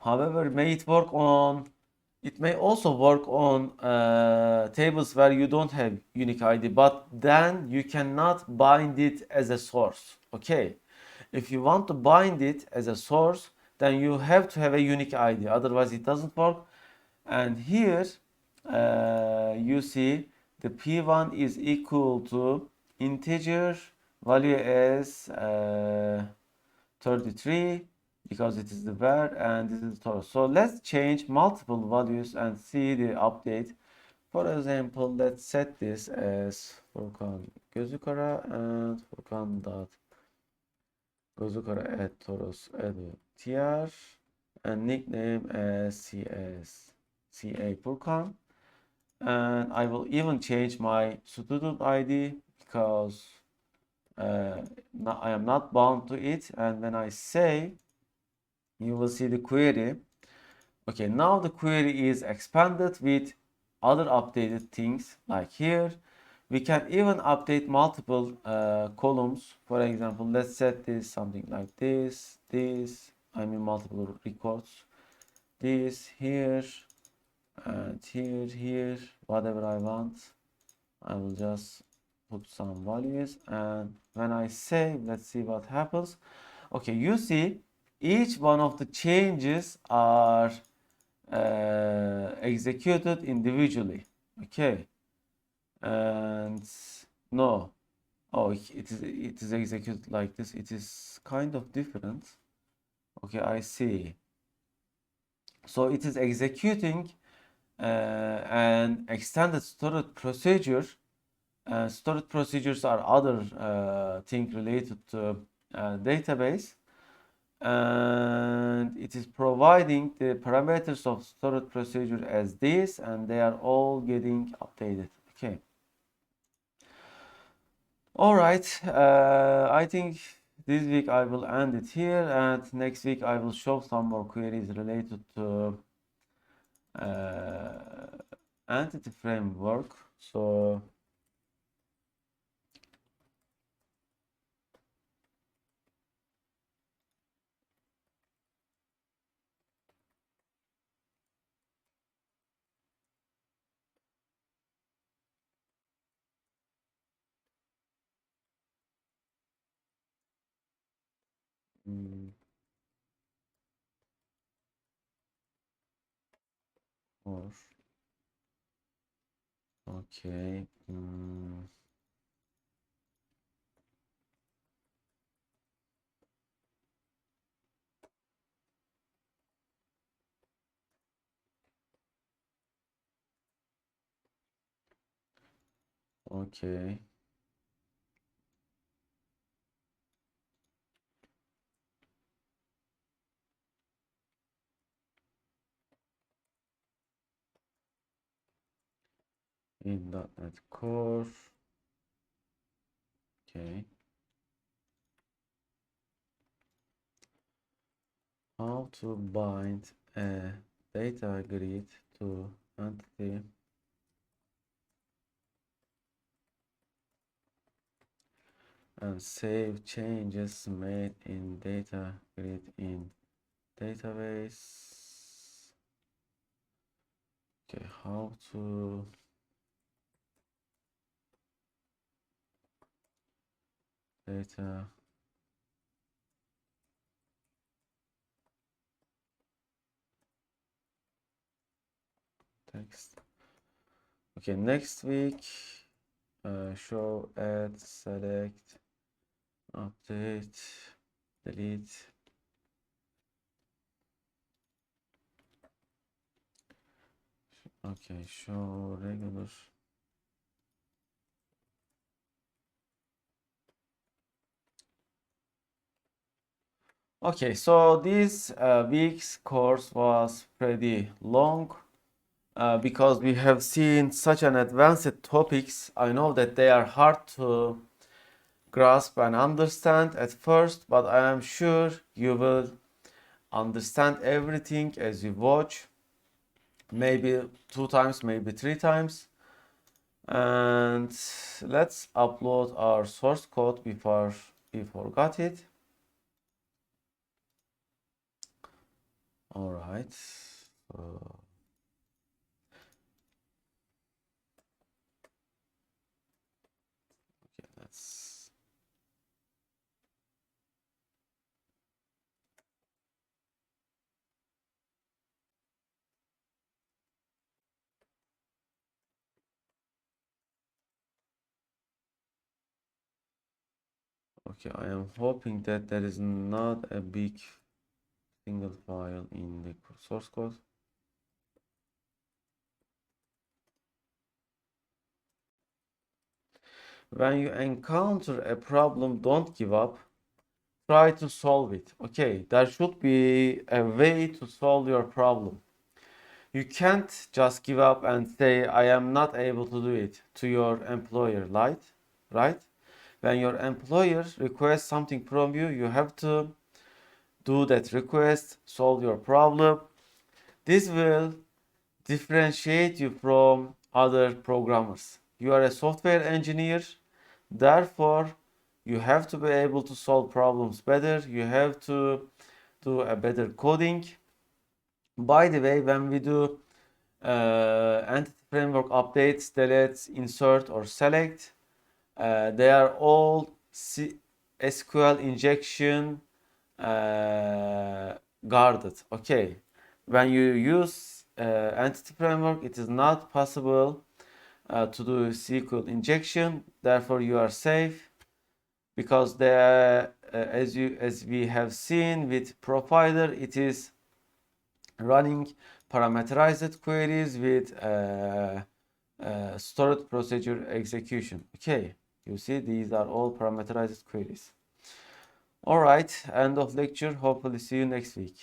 However, it may also work on tables where you don't have unique ID, but then you cannot bind it as a source. Okay, if you want to bind it as a source, then you have to have a unique ID, otherwise it doesn't work. And here you see the P1 is equal to integer value as 33, because it is the var and this is total. So let's change multiple values and see the update. For example, let's set this as Furkan Gözükara and Furkan dot Gözükara at Toros edu tr and nickname as CA Furkan. And I will even change my student ID because I am not bound to it. And when I say, you will see the query. Okay, now the query is expanded with other updated things like here. We can even update multiple columns. For example, let's set this something like this, I mean multiple records, this here, and here, whatever I want. I will just put some values, and when I save, let's see what happens. Okay, you see each one of the changes are executed individually. Okay, and no, Oh, it is executed like this. It is kind of different. Okay, I see. So it is executing an extended storage procedure. Storage procedures are other thing related to database, and it is providing the parameters of storage procedure as this, and they are all getting updated. Okay. All right. I think this week I will end it here, and next week I will show some more queries related to uh, entity framework. So mm, or okay. Okay. In .NET Core. Okay. How to bind a data grid to entity and save changes made in data grid in database. Okay, how to data text. Okay, next week, show, add, select, update, delete. Okay, show regular. Okay, so this week's course was pretty long because we have seen such an advanced topics. I know that they are hard to grasp and understand at first, but I am sure you will understand everything as you watch, maybe 2 times, maybe 3 times. And let's upload our source code before we forgot it. All right. So okay, let's. Okay, I am hoping that there is not a big single file in the source code. When you encounter a problem, don't give up. Try to solve it. Okay, there should be a way to solve your problem. You can't just give up and say, I am not able to do it to your employer, right? When your employer requests something from you, you have to do that request, solve your problem. This will differentiate you from other programmers. You are a software engineer, therefore, you have to be able to solve problems better. You have to do a better coding. By the way, when we do entity framework updates, delete, insert, or select, they are all SQL injection guarded. Okay, when you use entity framework, it is not possible to do SQL injection. Therefore, you are safe. because as we have seen with Profiler, it is running parameterized queries with stored procedure execution. Okay, you see these are all parameterized queries. All right, end of lecture. Hopefully see you next week.